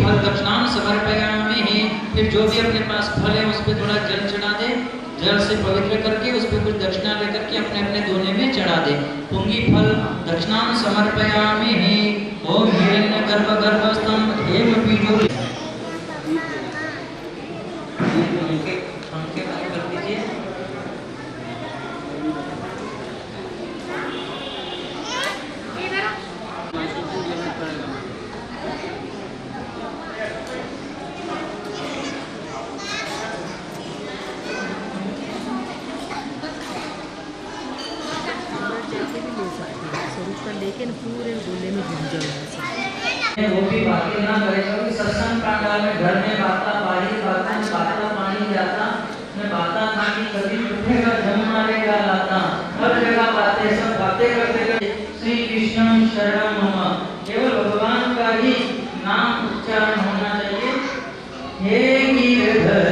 फल दक्षिणान समर्पयामि। फिर जो भी अपने पास फल है उस पर थोड़ा जल चढ़ा दे, जल से पवित्र करके उस पर कुछ दक्षिणा लेकर के अपने अपने दोने में चढ़ा दे। पुंगी फल दक्षिणान समर्पयामि। ओम हिरण्य गर्भ गर्भस्थम हेम बीजो पंखे बंद कर दीजिए। लेकिन पूरे गोले में घुम जाए वो भी बातें ना करेगा कि सत्संग प्रांगण में घर में बाता बाहरी बाता में बाता पानी जाता में बाता पानी कभी उठेगा जम मारेगा लाता हर जगह बातें सब बातें करते श्री कृष्ण शरणम मम। केवल भगवान का ही नाम उच्चारण होना चाहिए। हे गिरधर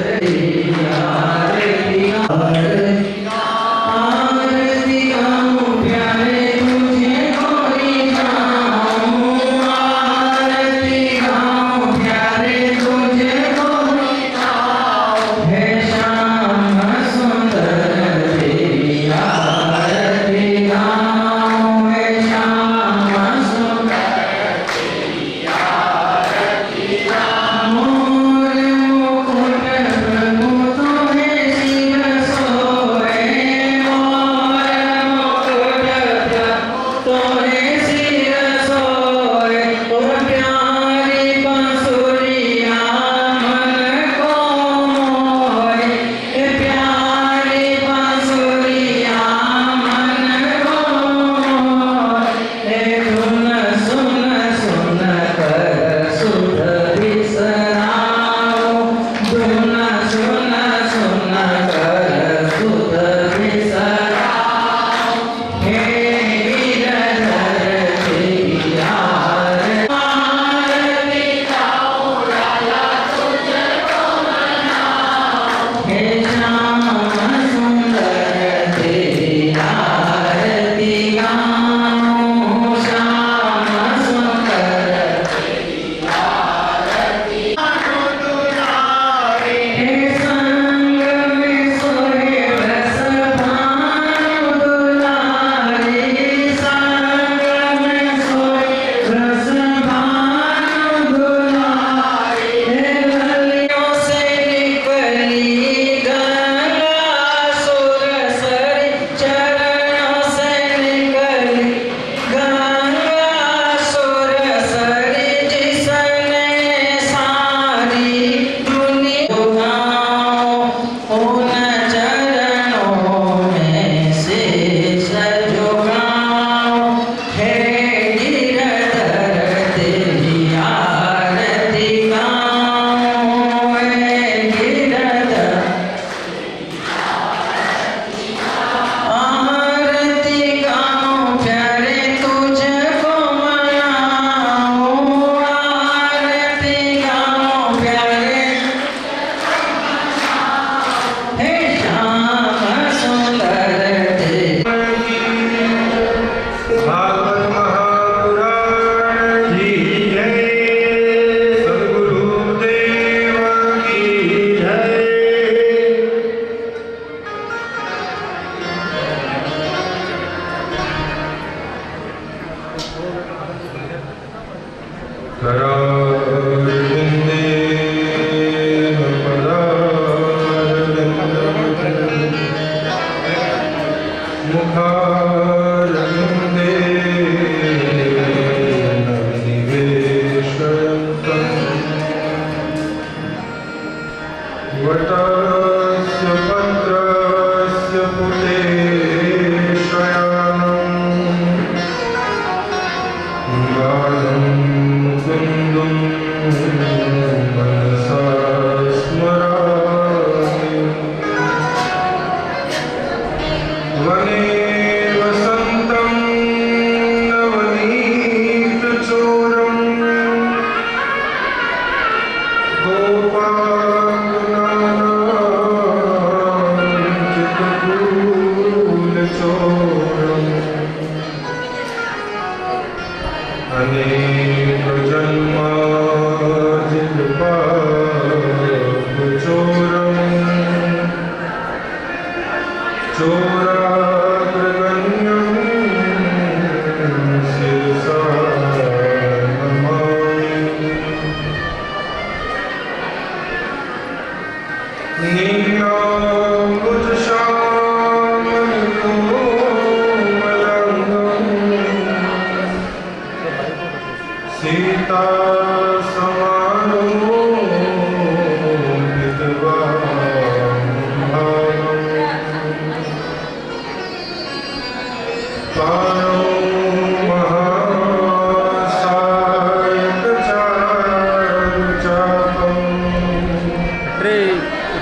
अनेक जन्माधिक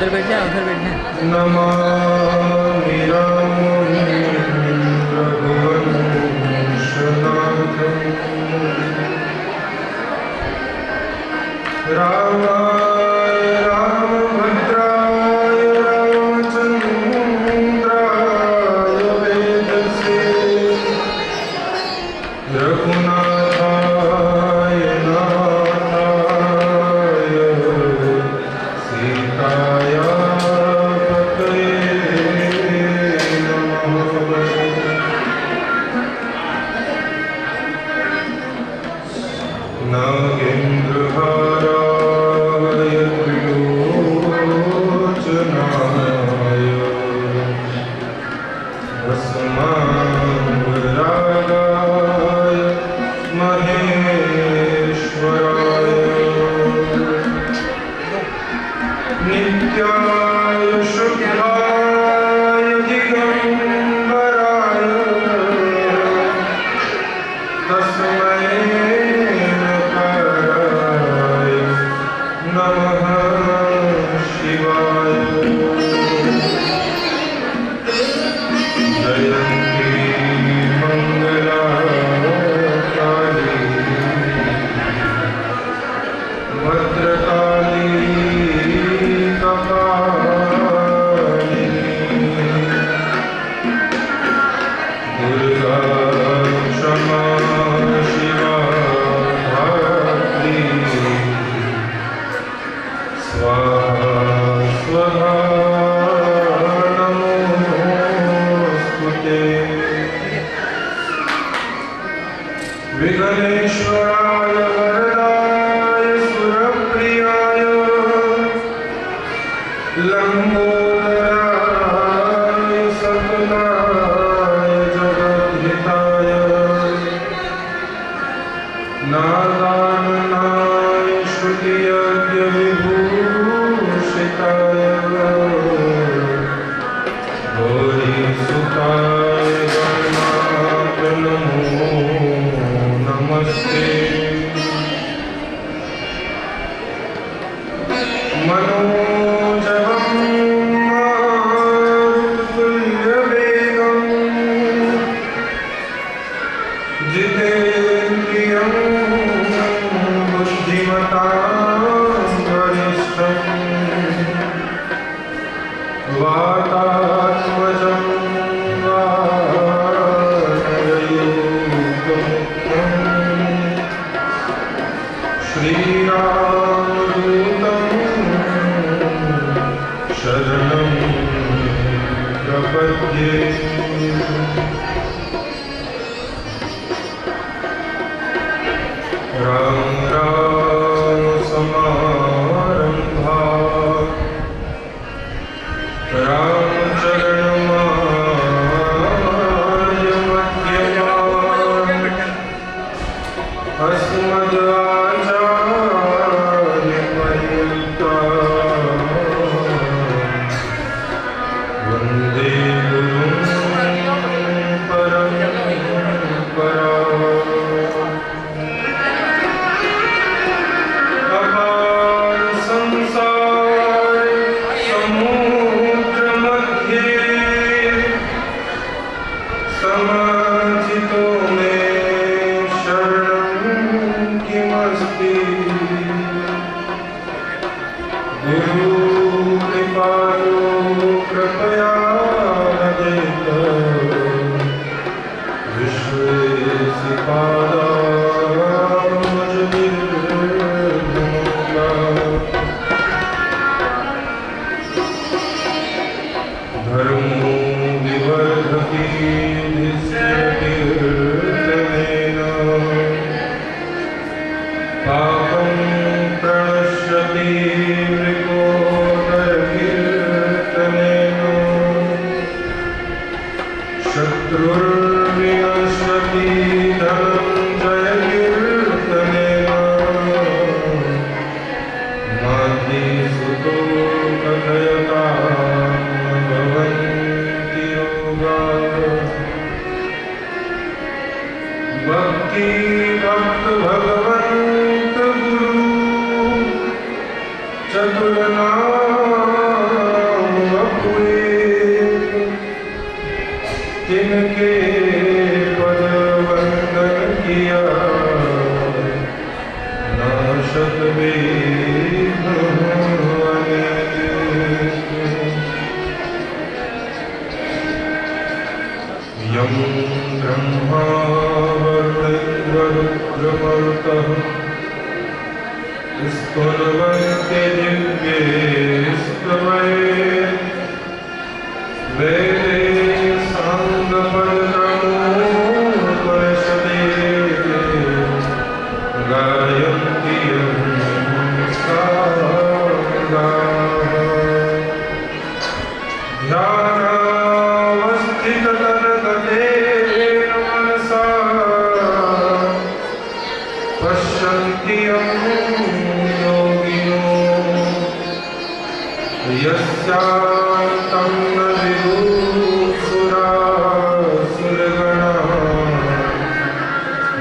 उधर बैठ जा, उधर बैठना। नमामि रामं रघुवंशनाथं रामाय रामभद्राय रामचन्द्राय वेदसे रघुनाथाय नाथाय सीताय पतये नमः। नागेन्द्रहाराय त्रिलोचनाय भस्माङ्गरागाय महेश्वराय नित्याय शुद्धाय दिगम्बराय तस्मै नकाराय नमः शिवाय। जयन्ती मङ्गलाकाली भद्रकाली कपालिनी दुर्गा क्षमा शिवा धात्री स्वाहा स्वधा नमोस्तुते। विघ्नेश्वराय वरदाय सुरप्रियाय लम्बोदराय सकलाय जगद्धिताय नादाननाय श्रुतियज्ञविभूषिताय गौरीसुताय गणनाथ नमो नमस्ते। मनोजवं मारुततुल्यवेगं जितेन्द्रियं बुद्धिमतां वरिष्ठं वातात्मजं वानरयूथमुख्यं श्रीरामदूतं शरणं प्रपद्ये। राम राम समारंभा रामचरणमाय मध्यमा अस्मदाचार्यपर्यन्ता वन्दे गुरुं परम्परा। अपार संसार समुद्र मध्ये समाहितो मे शरणं किमस्ति। गुरु कृपालो कृपया नदेत विश्वेशिपादामजनिर्मुक्ता। धर्मो विवर्धति कीर्तनेन पापं प्रणश्यति मृकोदरकीर्तनेन शत्रुर्विनश्यति धनञ्जयकीर्तनेन माद्रीसुतो कथयता भवन्ति योगाः। भक्ति भक्त भगवंत गुरु चतुरनाथ स्तुवन्ते दिव्ये स्तवये वेदे साङ्गपदक्रमोपनिषदे गायन्ति यं साङ्गाः ध्यानावस्थिततनगतेन मनसा पश्यन्ति यं योगिनो यस्यान्तं न विदुः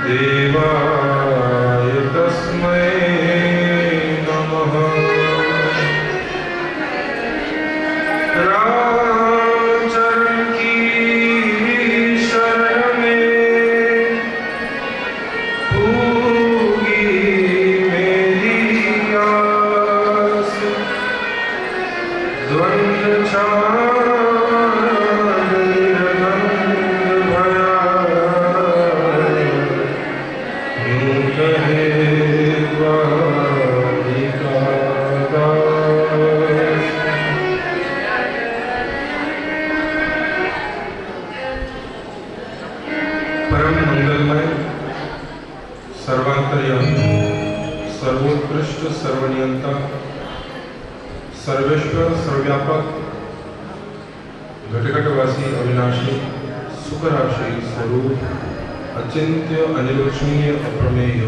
देवाय तस्मै नमः। रामचरण की शरण में पूगी मेरी आस, द्वंद्व परम मंगलमय सर्वांतर्यामी सर्वोत्कृष्ट सर्वनियंता सर्वेश्वर सर्वव्यापक घटघटवासी अविनाशी सुखराशि स्वरूप अचिंत्य अनिर्वचनीय अप्रमेय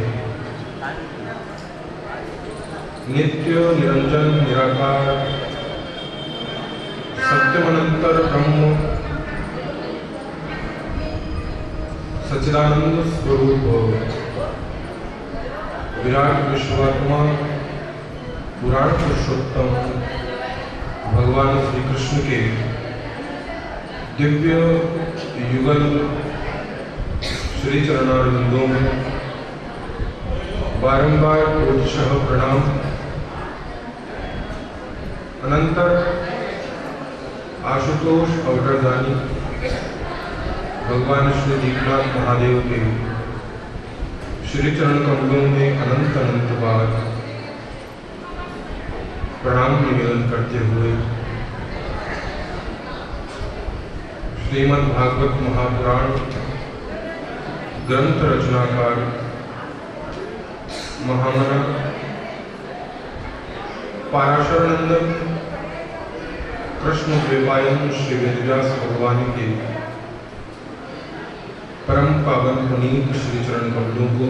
नित्य निरंजन निराकार सत्यमनंतर ब्रह्म सच्चिदानंद स्वरूप विराट विश्वात्मा पुराण पुरुषोत्तम भगवान श्री कृष्ण के दिव्य युगल श्री चरणारविंदों में बारंबार कोटिशः प्रणाम। अनंतर आशुतोष अवतरदानी भगवान श्री दीपनाथ महादेव के श्री चरण कमलों में अनंत अनंत बार प्रणाम निवेदन करते हुए श्रीमद् भागवत महापुराण ग्रंथ रचनाकार महामना पाराशरनंदन कृष्ण द्वैपायन श्री वेदव्यास भगवान के परम पावन पुनीत श्री चरण कमलों को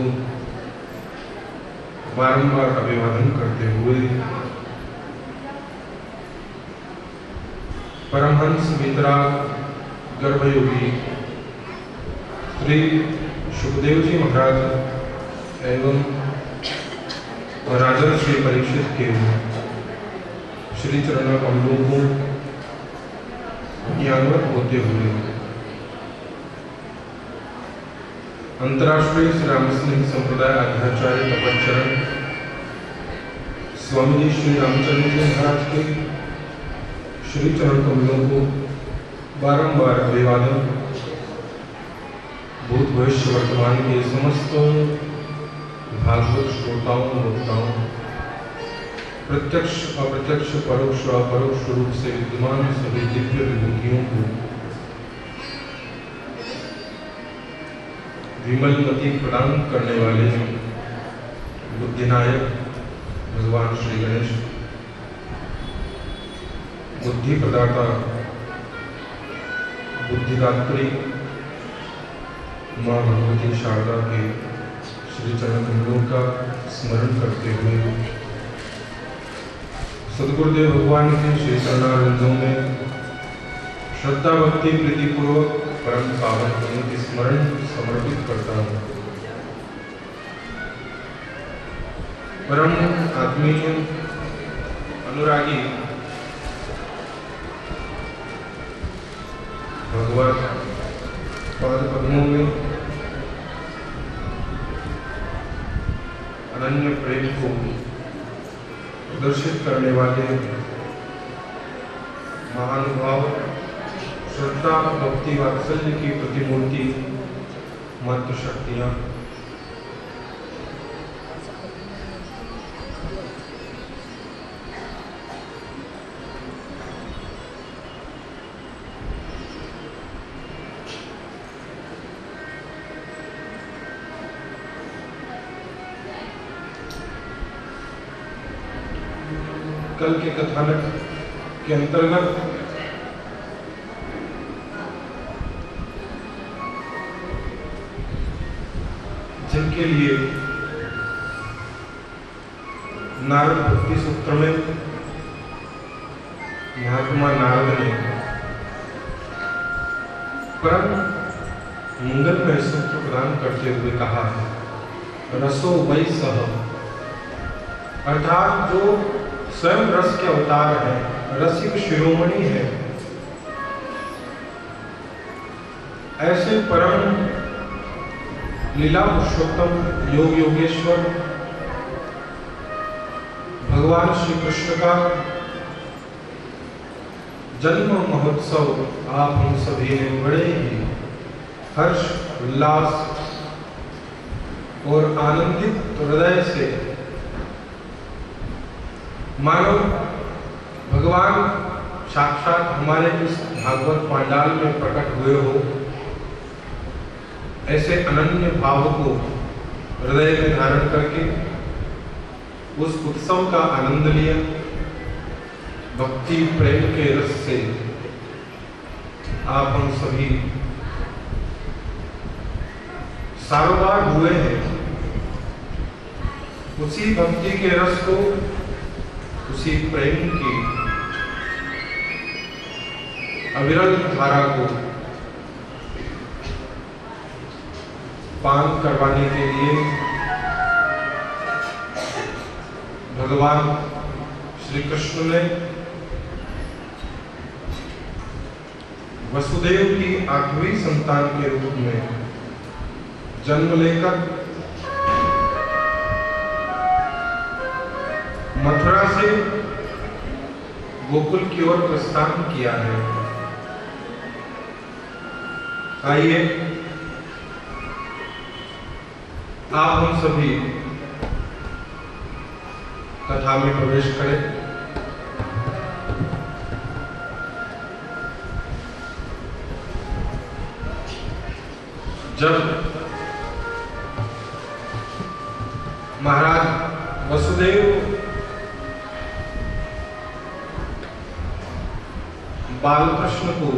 बारंबार अभिवादन करते हुए परमहंस वितराग गर्भयोगी श्री सुखदेव जी महाराज एवं राजा श्री परीक्षित के श्री चरण कमलों को ज्ञानवत होते हुए अंतर्राष्ट्रीय श्री रामस्नेही संप्रदाय अध्याचार्य तपच्चरण स्वामी जी श्री रामचंद्र जी महाराज के श्री चरण कमलों को बारंबार अभिवादन भूत भविष्य वर्तमान के समस्त भागवत श्रोताओं वक्ताओं प्रत्यक्ष अप्रत्यक्ष परोक्ष अपरोक्ष रूप से विद्यमान सभी दिव्य विभूतियों को विमल मति प्रदान करने वाले बुद्धिनायक भगवान श्री गणेश, बुद्धि प्रदाता बुद्धिदात्री माँ भगवती शारदा के श्री चरण कमलों का स्मरण करते हुए सद्गुरुदेव भगवान के श्री चरणारविंदों में श्रद्धा भक्ति प्रीतिपूर्वक परम पावन पुण्य की स्मरण समर्पित करता हूँ। परम आत्मीय अनुरागी भगवत पाद पद्मों में अनन्य प्रेम को प्रदर्शित करने वाले महानुभाव श्रद्धा भक्ति वात्सल्य की प्रतिमूर्ति मंत्र शक्तियां कल के कथानक के अंतर्गत जिनके लिए नारद भक्ति सूत्र में महात्मा नारद ने परम मंगलमय सूत्र प्रदान करते हुए कहा, रसो वै सह, अर्थात जो स्वयं रस के अवतार है, रसिक शिरोमणि है, ऐसे परम लीला पुरुषोत्तम योग योगेश्वर भगवान श्री कृष्ण का जन्म महोत्सव आप हम सभी ने बड़े ही हर्ष उल्लास और आनंदित हृदय से मानो भगवान साक्षात हमारे इस भागवत पांडाल में प्रकट हुए हो, ऐसे अनन्य भाव को हृदय में धारण करके उस उत्सव का आनंद लिया। भक्ति प्रेम के रस से आप हम सभी सारोबार हुए हैं। उसी भक्ति के रस को, उसी प्रेम की अविरल धारा को पान करवाने के लिए भगवान श्री कृष्ण ने वसुदेव की 8वीं संतान के रूप में जन्म लेकर मथुरा से गोकुल की ओर प्रस्थान किया है। आइए आप हम सभी कथा में प्रवेश करें। जब महाराज वसुदेव बालकृष्ण को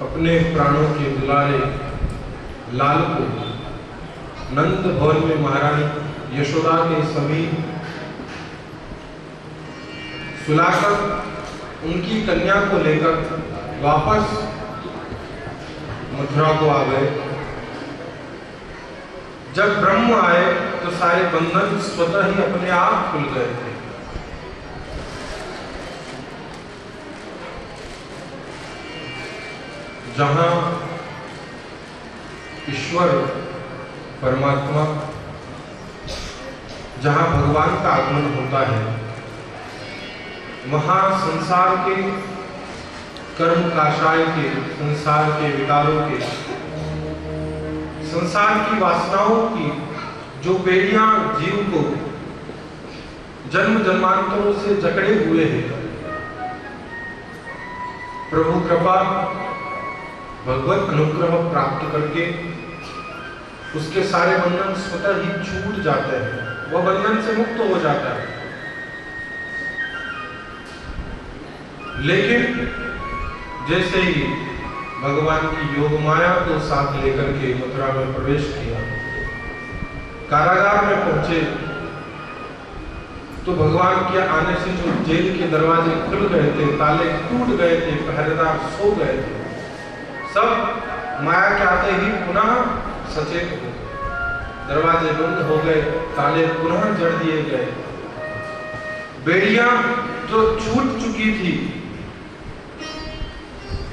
अपने प्राणों के दुलारे लाल को नंद भवन में महारानी यशोदा के समीप सुलाकर उनकी कन्या को लेकर वापस मथुरा को आ गए। जब ब्रह्म आए तो सारे बंधन स्वतः ही अपने आप खुल गए थे। जहां ईश्वर परमात्मा, जहां भगवान का आगमन होता है, वहां संसार के कर्म काशाय के, संसार के विकारों के, संसार की वासनाओं की जो बेड़ियां जीव को जन्म जन्मांतरों से जकड़े हुए हैं, प्रभु कृपा भगवत अनुग्रह प्राप्त करके उसके सारे बंधन स्वतः ही छूट जाते हैं, वह बंधन से मुक्त हो जाता है। लेकिन जैसे ही भगवान की योग माया को साथ लेकर के मथुरा में प्रवेश किया, कारागार में पहुंचे, तो भगवान के आने से जो जेल के दरवाजे खुल गए थे, ताले टूट गए थे, पहरेदार सो गए थे, सब माया के आते ही पुनः सचेत हो, दरवाजे बंद हो गए, ताले पुनः जड़ दिए गए। बेड़ियां जो छूट चुकी थी,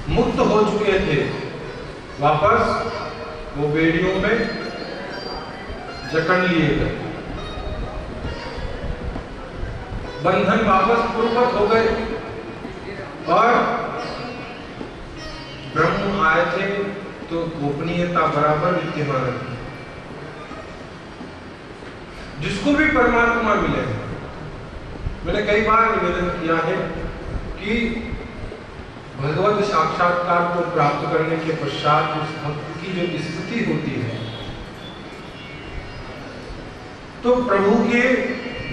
मुक्त हो चुके थे, वापस वो बेड़ियों में जकड़ लिए गए, बंधन वापस पूर्ववत हो गए। और ब्रह्म आए थे तो गोपनीयता बराबर विद्यमान थी। जिसको भी परमात्मा मिले, मैंने कई बार निवेदन किया है कि भगवत साक्षात्कार को प्राप्त करने के पश्चात उस भक्त की जो स्थिति होती है, तो प्रभु के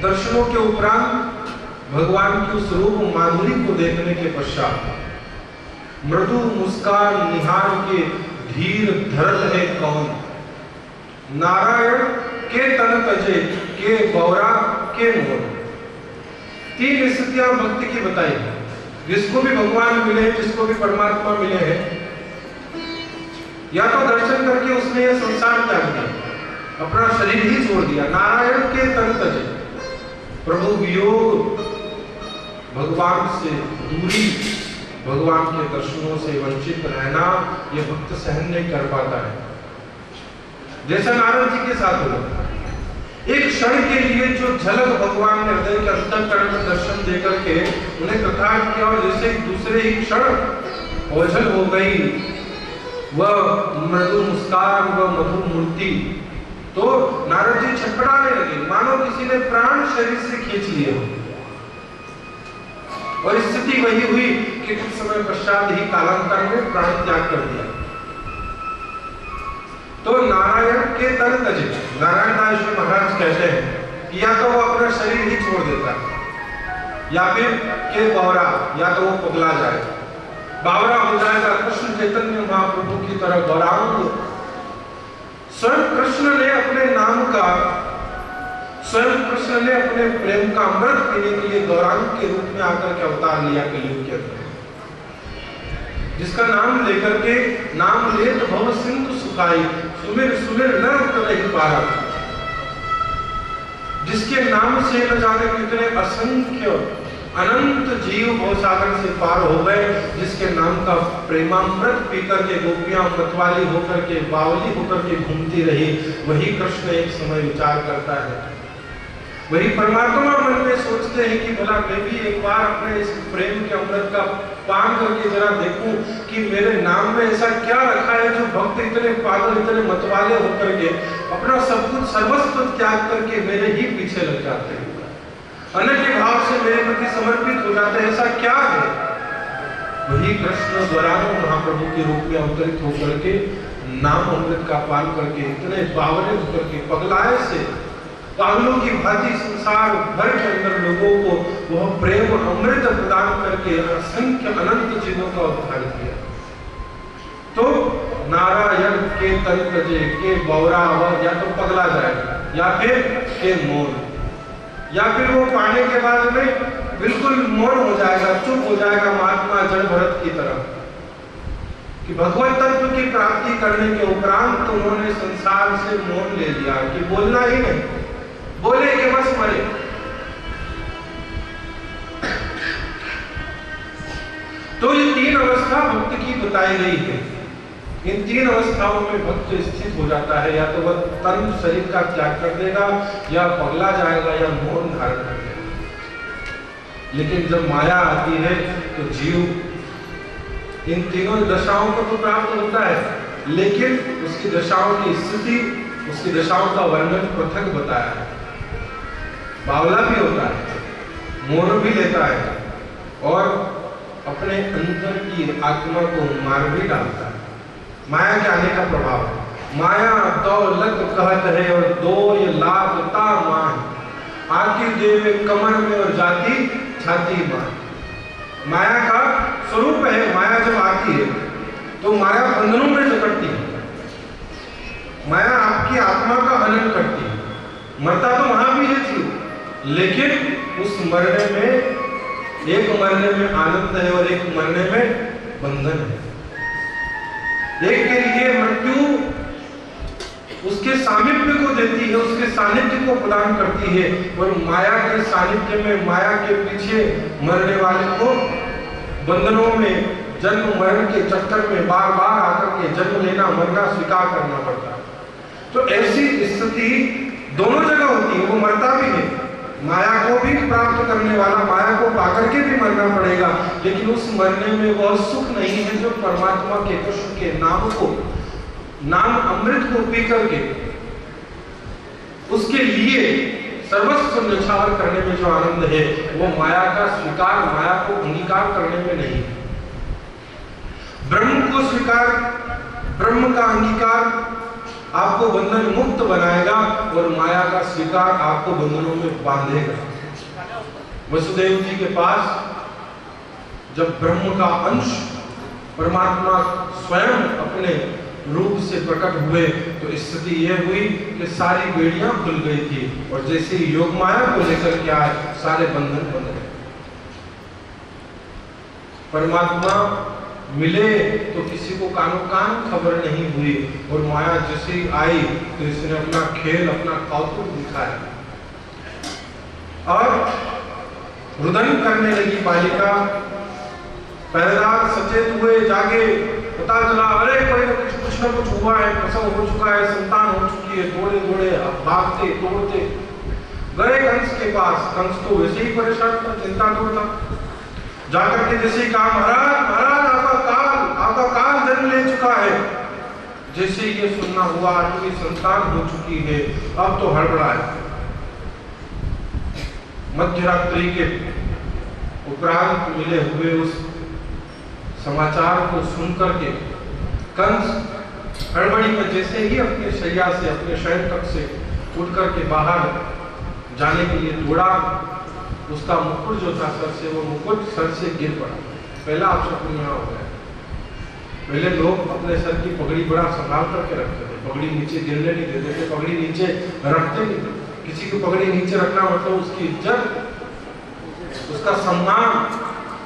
दर्शनों के उपरांत भगवान की उस रूप माधुरी को देखने के पश्चात मृदु मुस्कान निहार के धीर धरल है कौन, नारायण के तन तजे के गौरा के मोर। तीन स्थितियां भक्ति की बताई है। जिसको भी भगवान मिले, जिसको भी परमात्मा मिले हैं, या तो दर्शन करके उसने यह संसार त्याग दिया, अपना शरीर ही छोड़ दिया, नारायण के तन तजे, प्रभु वियोग, भगवान से दूरी, भगवान के दर्शनों से वंचित रहना, यह भक्त सहन नहीं कर पाता है। जैसा नारद जी के साथ हुआ, एक क्षण के लिए जो झलक भगवान ने हृदय के अंतःकरण में दर्शन देकर के उन्हें प्रकाश किया, और जैसे दूसरे ही क्षण ओझल हो गई वह मृदु मुस्कान, वह मधुर मूर्ति, तो नारद जी छटपटाने लगे, मानो किसी ने प्राण शरीर से खींच लिए हो। और स्थिति वही हुई कि कुछ समय पश्चात ही कालांतर में प्राण त्याग कर दिया। तो नारायण के तन तजे, नारायण दास जी महाराज कहते हैं कि या तो वो अपना शरीर ही छोड़ देता है, या फिर के गौरा, या तो वो पगला जाए, बावरा हो जाएगा, कृष्ण चैतन्य महाप्रभु की तरह गौरांग। स्वयं कृष्ण ने अपने नाम का, स्वयं कृष्ण ने अपने प्रेम का अमृत पीने के लिए गौरांग के रूप में आकर के अवतार लिया कलयुग के अंदर, जिसका नाम लेकर के नाम ले तो भव सिंधु सुखाई, सुमिर सुमिर न उतरहि पारा, जिसके नाम से न जाने कितने असंख्य अनंत जीव भवसागर से पार हो गए, जिसके नाम का प्रेमामृत पीकर के गोपियां मतवाली होकर के, बावली होकर के घूमती रही, वही कृष्ण एक समय विचार करता है, वही परमात्मा मन में सोचते हैं कि भला मैं भी एक बार अपने इस प्रेम के अमृत का पान करके जरा देखूं कि मेरे नाम में ऐसा क्या रखा है जो भक्त इतने पागल, इतने मतवाले होकर के अपना सब कुछ सर्वस्व त्याग करके मेरे ही पीछे लग जाते हैं, अनन्य भाव से मेरे प्रति समर्पित हो जाते हैं, ऐसा क्या है? वही कृष्ण द्वारानु महाप्रभु के रूप में अवतरित होकर के नाम अमृत का पान करके इतने बावले होकर के पगलाए से पागलों की भांति संसार भर के अंदर लोगों को वह प्रेम अमृत प्रदान करके असंख्य अनंत जीवों का उद्धार किया। तो नारायण के तन तजे के बौरा, या तो पगला जाएगा, या फिर के मौन, या फिर वो पाने के बाद में बिल्कुल मौन हो जाएगा, चुप हो जाएगा, महात्मा जड़ भरत की तरह, कि भगवत तत्व की प्राप्ति करने के उपरांत तो उन्होंने संसार से मौन ले लिया कि बोलना ही नहीं, बोले कि बस मरे। तो ये तीन अवस्था भक्त की बताई गई है। इन तीन अवस्थाओं में भक्त स्थित हो जाता है, या तो वह तन शरीर का त्याग कर देगा, या पगला जाएगा, या मौन धारण कर देगा। लेकिन जब माया आती है तो जीव इन तीनों दशाओं को तो प्राप्त होता है, लेकिन उसकी दशाओं की स्थिति, उसकी दशाओं का वर्णन पृथक बताया है। बावला भी होता है, मौन भी लेता है, और अपने अंदर की आत्मा को मार भी डालता है। माया के आने का प्रभाव, माया दौलत कहत है और दो ये लागता मान, आती देवे कमर में और जाती छाती मान। माया का स्वरूप है, माया जब आती है तो माया बंधनों में जकड़ती है, माया आपकी आत्मा का हनन करती है। मरता तो वहां भी है जीव, लेकिन उस मरने में, एक मरने में आनंद है और एक मरने में बंधन है। एक के लिए मृत्यु उसके सामिप्य को देती है, उसके सानिध्य को प्रदान करती है, और माया के सानिध्य में, माया के पीछे मरने वाले को बंधनों में, जन्म मरण के चक्कर में बार बार आकर के जन्म लेना, मरना स्वीकार करना पड़ता है। तो ऐसी स्थिति दोनों जगह होती है। वो मरता भी है, माया को भी प्राप्त करने वाला, माया को पाकर के भी मरना पड़ेगा, लेकिन उस मरने में वह सुख नहीं है जो परमात्मा के कृष्ण के नाम को, नाम अमृत को पी करके उसके लिए सर्वस्व न्यौछावर करने में जो आनंद है, वो माया का स्वीकार, माया को अंगीकार करने में नहीं। ब्रह्म को स्वीकार, ब्रह्म का अंगीकार आपको बंधन मुक्त बनाएगा और माया का शिकार आपको बंधनों में बांधेगा। वसुदेव जी के पास जब ब्रह्म का अंश परमात्मा स्वयं अपने रूप से प्रकट हुए तो स्थिति यह हुई कि सारी बेड़ियां खुल गई थी और जैसे ही योग माया को लेकर के आए सारे बंधन बंध गए। परमात्मा मिले तो किसी को कानो कान खबर नहीं हुई और माया जैसे ही आई तो इसने अपना खेल अपना कौतुक दिखाया और रुदन करने लगी बालिका। पहरेदार सचेत हुए, जागे, पता चला अरे कोई कुछ न कुछ हुआ है, प्रसव हो चुका है, संतान हो चुकी है। दौड़े दौड़े भागते दौड़ते गए कंस के पास। कंस तो वैसे ही परेशान था, चिंता था। जाकर के जैसे ही कहा महाराज महाराज आपका काल जन्म ले चुका है। जैसे ही ये सुनना हुआ उनकी संतान हो चुकी है, अब तो हड़बड़ाए। मध्यरात्रि के उपरांत मिले हुए उस समाचार को सुनकर के कंस हड़बड़ी में जैसे ही अपने शैया से अपने शयन कक्ष से उठ करके बाहर जाने के लिए दौड़ा, उसका मुकुट जो था सर से, वो मुकुट सर से गिर पड़ा। पहला अपशकुन यहाँ हो गया। पहले लोग अपने सर की पगड़ी बड़ा संभाल करके रखते थे, पगड़ी नीचे गिरने नहीं देते थे, पगड़ी नीचे रखते नहीं थे। किसी की पगड़ी नीचे रखना मतलब उसकी इज्जत, उसका सम्मान,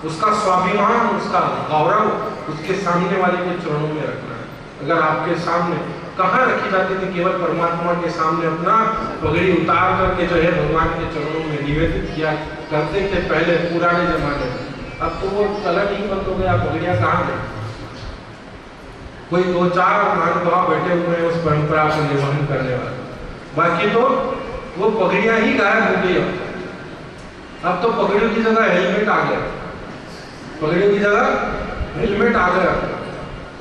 उसका स्वाभिमान, उसका गौरव उसके सामने वाले के चरणों में रखना है। अगर आपके सामने कहाँ रखी जाती थी, केवल परमात्मा के सामने अपना पगड़ी उतार करके जो है भगवान के चरणों में निवेदित किया करते थे पहले पुराने जमाने में। अब तो वो चलन ही बंद हो गया, पगड़ियां कहाँ गई। कोई दो चार महानुभाव बैठे हुए हैं उस परंपरा को निर्वहन करने वाले, बाकी तो वो पगड़ियां ही गायब हो गई। अब तो पगड़ियों की जगह हेलमेट आ गया, पगड़ियों की जगह हेलमेट आ गया।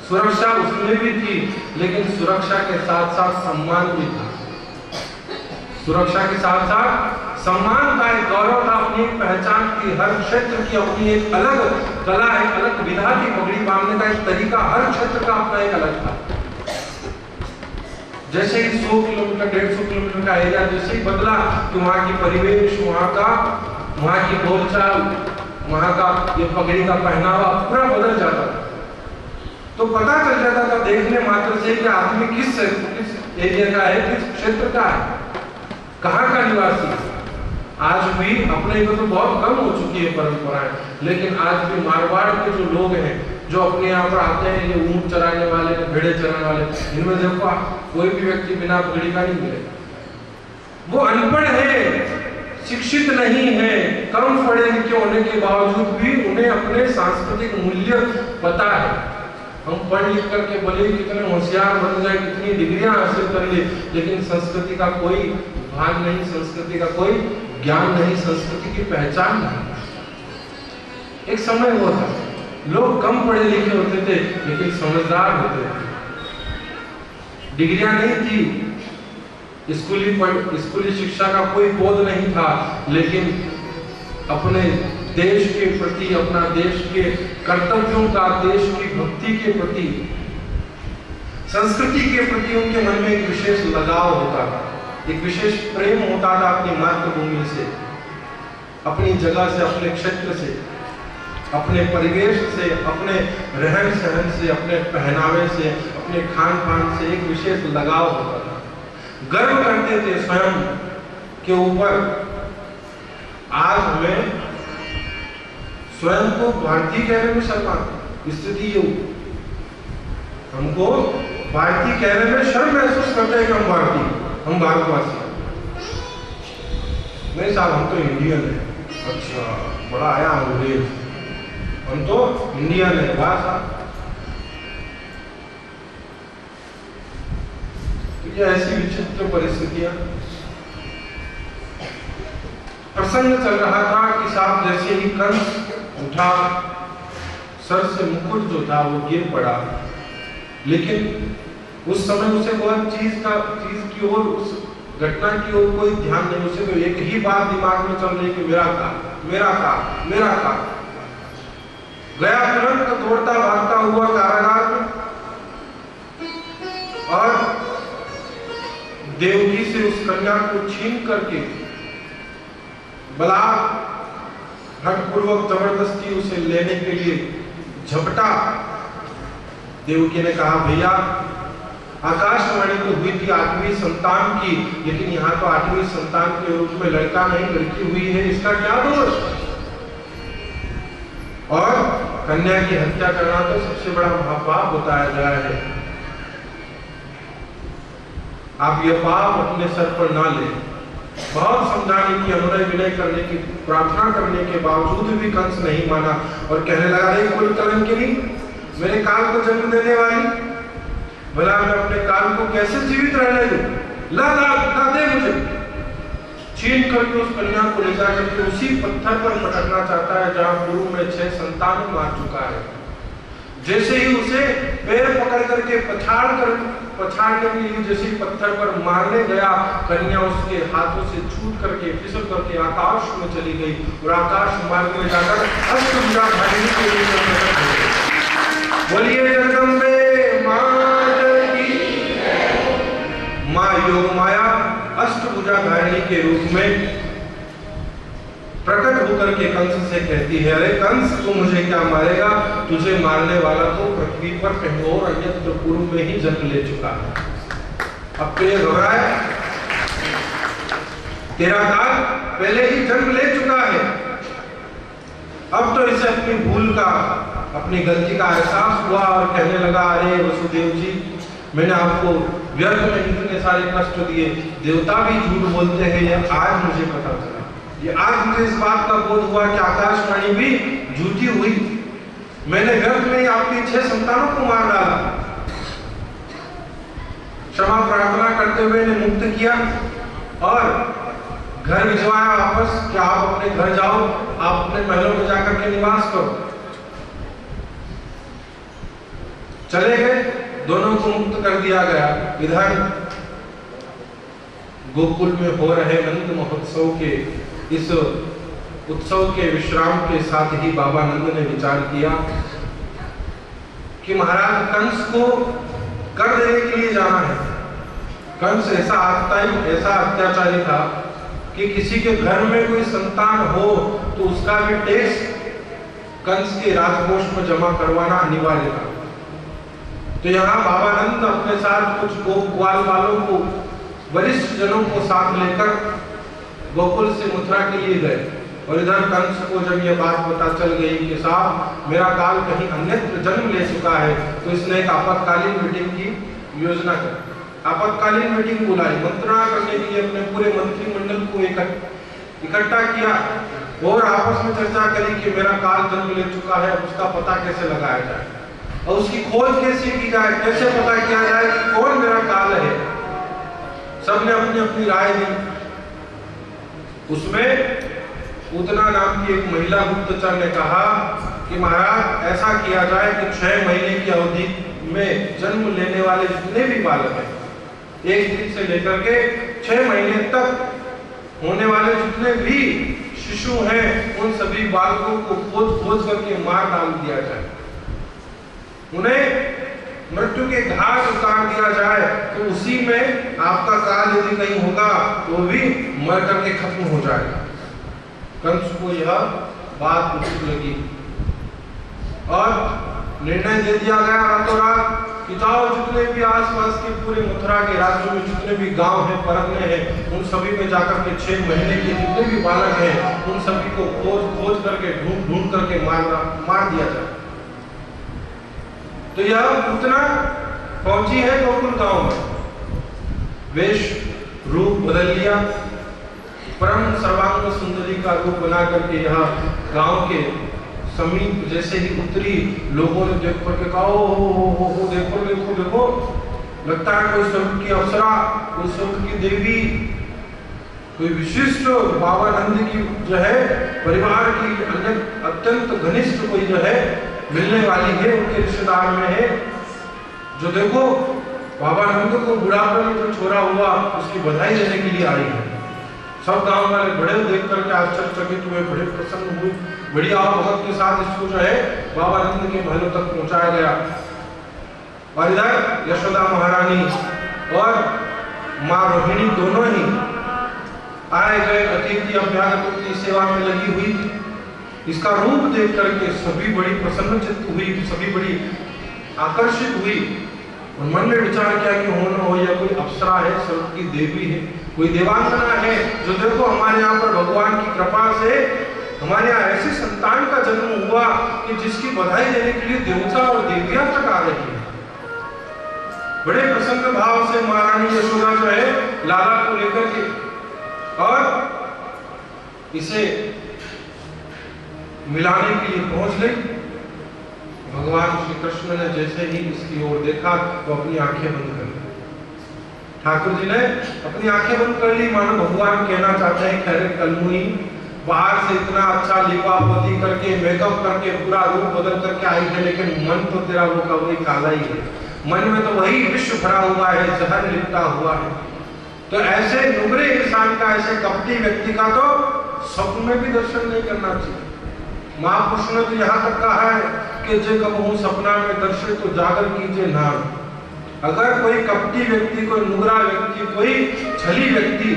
सुरक्षा उसमें भी थी, लेकिन सुरक्षा के साथ साथ सम्मान भी था। सुरक्षा के साथ साथ सम्मान का एक गौरव था, अपनी एक पहचान की, हर क्षेत्र की अपनी एक अलग कला, एक अलग विधा थी। पगड़ी बांधने का एक तरीका हर क्षेत्र का अपना एक अलग था। जैसे ही 100 किलोमीटर 150 किलोमीटर का एरिया जैसे ही बदला तो वहाँ की परिवेश, वहाँ की बोलचाल, वहाँ का ये पगड़ी का पहनावा पूरा बदल जाता था। तो पता चल जाता था देखने मात्र से कि आदमी किस एरिया का है, किस क्षेत्र का है, कहाँ का निवासी है। आज भी अपने इधर तो बहुत कम हो चुकी है परंपराएं, लेकिन आज भी मारवाड़ के जो लोग हैं जो अपने यहाँ पर आते हैं, ये ऊंट चराने वाले, भेड़े चराने वाले, इनमें देखो कोई भी व्यक्ति बिना पगड़ी का नहीं मिलेगा। वो अनपढ़ है, शिक्षित नहीं है, कम पढ़े लिखे होने के बावजूद भी उन्हें अपने सांस्कृतिक मूल्य पता है। हम पढ़ लिख करके बोले कितने होशियार बन गए, कितनी डिग्रियां हासिल कर ली, लेकिन संस्कृति का कोई भाग नहीं, संस्कृति का कोई ज्ञान नहीं, संस्कृति की पहचान नहीं। एक समय वो था लोग कम पढ़े लिखे होते थे लेकिन समझदार होते थे। डिग्रियां नहीं थी, स्कूली शिक्षा का कोई बोध नहीं था, लेकिन अपने देश के प्रति, अपना देश के कर्तव्यों का, देश की भक्ति के प्रति, संस्कृति के प्रति उनके मन में एक विशेष लगाव होता था, एक विशेष प्रेम होता था अपनी मातृभूमि से, अपनी जगह से, अपने क्षेत्र से, अपने परिवेश से, अपने रहन सहन से, अपने पहनावे से, अपने खान पान से एक विशेष लगाव होता था। गर्व करते थे स्वयं के ऊपर। आज हमें स्वयं को भारतीय कहने में शर्म आती, स्थिति ये हुई। हमको भारतीय कहने में शर्म महसूस करते हैं कि हम भारतीय, हम भारतवासी। नहीं साहब, हम तो इंडियन है। अच्छा, बड़ा आया अंग्रेज, हम तो इंडियन है। वाह साहब, तो ये ऐसी विचित्र परिस्थितियां। प्रसंग चल रहा था कि साहब जैसे ही कंस उठा, सर से मुकुट जो था वो गिर पड़ा, लेकिन उस समय उसे बहुत चीज की ओर, उस घटना की ओर कोई ध्यान नहीं। उसे तो एक ही बात दिमाग में चल रही कि मेरा का गया तुरंत दौड़ता भागता हुआ कारागार में, और देवकी से उस कन्या को छीन करके बलात् हठपूर्वक जबरदस्ती उसे लेने के लिए झपटा। देवकी ने कहा, भैया आकाशवाणी तो हुई थी 8वीं संतान की, लेकिन यहाँ तो 8वीं संतान के रूप में लड़का नहीं लड़की हुई है, इसका क्या दोष? और कन्या की हत्या करना तो सबसे बड़ा महापाप बताया गया है। आप यह पाप अपने सर पर ना लें। बहुत समझाने की, अनुनय विनय करने की, प्रार्थना करने के बावजूद भी कंस नहीं माना और कहने लगा, नहीं कोई कलंकिनी मेरे काल को जन्म देने वाली, भला मैं अपने काल को कैसे जीवित रहने दूं? ला ला ला दे मुझे। छीन करके उस कन्या को ले जा करके उसी पत्थर पर पटकना चाहता है जहां पूर्व में 6 संतान मार चुका है। जैसे ही उसे पैर पकड़ करके पछाड़ने के लिए जैसे ही पत्थर पर मारने गया, कन्या उसके हाथों से छूट करके फिसल करके आकाश में चली गई और आकाश मार्ग में जाकर अष्टभुजा धारिणी के रूप में प्रकट हो गई। बोलिए जगदम्बे माता की। माँ योग माया अष्टभुजा धारिणी के रूप में प्रकट होकर के कंस से कहती है, अरे कंस तू मुझे क्या मारेगा? तुझे मारने वाला तो पृथ्वी पर कहीं और अन्यत्र पूर्व में ही जन्म ले चुका है। अब तो ये घबराए, तेरा काल पहले ही जन्म ले चुका है। अब तो इसे अपनी भूल का, अपनी गलती का एहसास हुआ और कहने लगा, अरे वसुदेव जी, मैंने आपको व्यर्थ में इतने सारे कष्ट दिए, देवता भी झूठ बोलते हैं, ये आज मुझे पता चला। ये आज मुझे इस बात का बोध हुआ कि आकाशवाणी भी झूठी हुई। मैंने व्यर्थ में आपकी 6 संतानों को मार डाला। क्षमा प्रार्थना करते हुए ने मुक्त किया और घर भिजवाया वापस कि आप अपने घर जाओ, आप अपने महलों में जाकर के निवास करो। चले गए, दोनों को मुक्त कर दिया गया। इधर गोकुल में हो रहे नंद महोत्सव के इस उत्सव के विश्राम के साथ ही बाबा नंद ने विचार किया कि महाराज कंस को कर देने के लिए जाना है। कंस ऐसा अत्याचारी था कि किसी के घर में कोई संतान हो तो उसका भी टैक्स कंस के राजकोष में जमा करवाना अनिवार्य था। तो यहाँ बाबा नंद अपने साथ कुछ गोपाल वालों को, वरिष्ठ जनों को साथ लेकर गोकुल से मथुरा के लिए गए। और इधर कंस को जब यह बात पता चल गई कि साहब मेरा काल कहीं अन्यत्र जन्म ले चुका है, तो इसने एक आपातकालीन मीटिंग की योजना कर, आपातकालीन मीटिंग बुलाई, मंत्रणा करने के लिए अपने पूरे मंत्रिमंडल को इकट्ठा किया और आपस में चर्चा करी कि मेरा काल जन्म ले चुका है, उसका पता कैसे लगाया जाए और उसकी खोज कैसे की जाए, कैसे पता किया जाए कि कौन मेरा काल है। सबने अपनी अपनी राय दी। उसमें उतना नाम की एक महिला गुप्तचर ने कहा कि महाराज ऐसा किया जाए कि 6 महीने की अवधि में जन्म लेने वाले जितने भी बालक हैं, 1 दिन से लेकर के 6 महीने तक होने वाले जितने भी शिशु हैं, उन सभी बालकों को खोज करके मार डाल दिया जाए, उन्हें मृत्यु के घाट उतार दिया जाए, तो उसी में आपका काल यदि कहीं होगा तो भी मर करके खत्म हो जाएगा। कंस को यह बात उचित लगी और निर्णय दे दिया गया रातों रात कि जाओ जितने भी आसपास के पूरे मथुरा के राज्य में जितने भी गांव हैं, परगने हैं, उन सभी में जाकर के 6 महीने के जितने भी बालक हैं, उन सभी को खोज करके ढूंढ करके मार दिया जाए। तो यह पूतना पहुंची है गोकुल गांव में, वेश रूप बदल लिया, परम सर्वांग सुंदरी का रूप बना करके यह गांव के समीप जैसे ही उतरी, लोगों ने देख करके कहा ओ देखो देखो देखो, लगता है कोई स्वर्ग की अप्सरा, कोई स्वर्ग की देवी, कोई विशिष्ट बाबा नंद की जो है परिवार की अत्यंत घनिष्ठ कोई जो है मिलने वाली है, उनके रिश्तेदार में है, जो देखो बाबा नंद को बुढ़ापे में जो छोड़ा हुआ उसकी बधाई देने के लिए आई है। सब गांव वाले बड़े देख करके आश्चर्यचकित हुए, बड़े प्रसन्न हुए, बड़ी आवभगत के साथ इसको जो है बाबा नंद के महलों तक पहुंचाया गया। और इधर यशोदा महारानी और माँ रोहिणी दोनों ही आए गए अतिथि अभ्यागतों की सेवा में लगी हुई थी। इसका रूप देख करके सभी बड़ी प्रसन्नचित्त हुई, सभी बड़ी आकर्षित हुई और मन में विचार किया कि होना हो या कोई अप्सरा है, स्वर्ग की देवी है, कोई देवांगना है, जो देखो हमारे यहाँ पर भगवान की कृपा से हमारे यहाँ ऐसी संतान का जन्म हुआ कि जिसकी बधाई देने के लिए देवता और देवियां तक आ रही है। बड़े प्रसन्न भाव से महारानी यशोदा जो है लाला को लेकर के और इसे मिलाने के लिए पहुंच गई। भगवान श्री कृष्ण ने जैसे ही इसकी ओर देखा तो अपनी आंखें बंद कर ली। ठाकुर जी ने अपनी आंखें बंद कर ली, मानो भगवान कहना चाहते हैं खैर कलमुनी बाहर से इतना अच्छा लिपापोती करके मेकअप करके पूरा रूप बदल करके आई है, लेकिन मन तो तेरा वो का वही काला ही है, मन में तो वही विश्व भरा हुआ है, जहर लिपटा हुआ है। तो ऐसे नुगरे इंसान का, ऐसे कपटी व्यक्ति का तो स्वप्न में भी दर्शन नहीं करना चाहिए। महापुरुष ने तो यहाँ तक कहा है कि जे कबहू सपना में दर्शन तो जागर कीजिए नाम। अगर कोई कपटी व्यक्ति, कोई नुगरा व्यक्ति, कोई छली व्यक्ति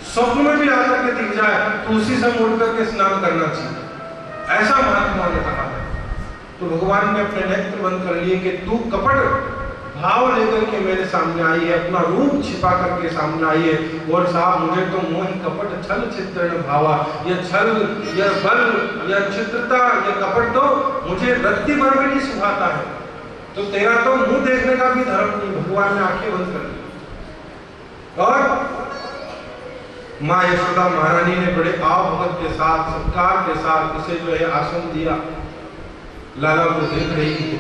स्वप्न में भी आकर के दिख जाए तो उसी से मुड़ करके स्नान करना चाहिए, ऐसा महात्मा ने कहा है। तो भगवान ने अपने नेत्र बंद कर लिए कि तू कपट भाव लेकर के मेरे सामने आई है, अपना रूप छिपा करके सामने आई है, और साहब मुझे तो मोह कपट छल चित्रण भावा, ये छल, ये बल, ये चित्रता, ये कपट तो मुझे रत्ती भर भी नहीं सुभाता है। तो तेरा तो मुंह देखने का भी धर्म नहीं। भगवान ने आंखें बंद कर ली और माँ यशोदा महारानी ने बड़े आवभगत के साथ, सत्कार के साथ इसे जो है आसन दिया। लाला को देख रही है,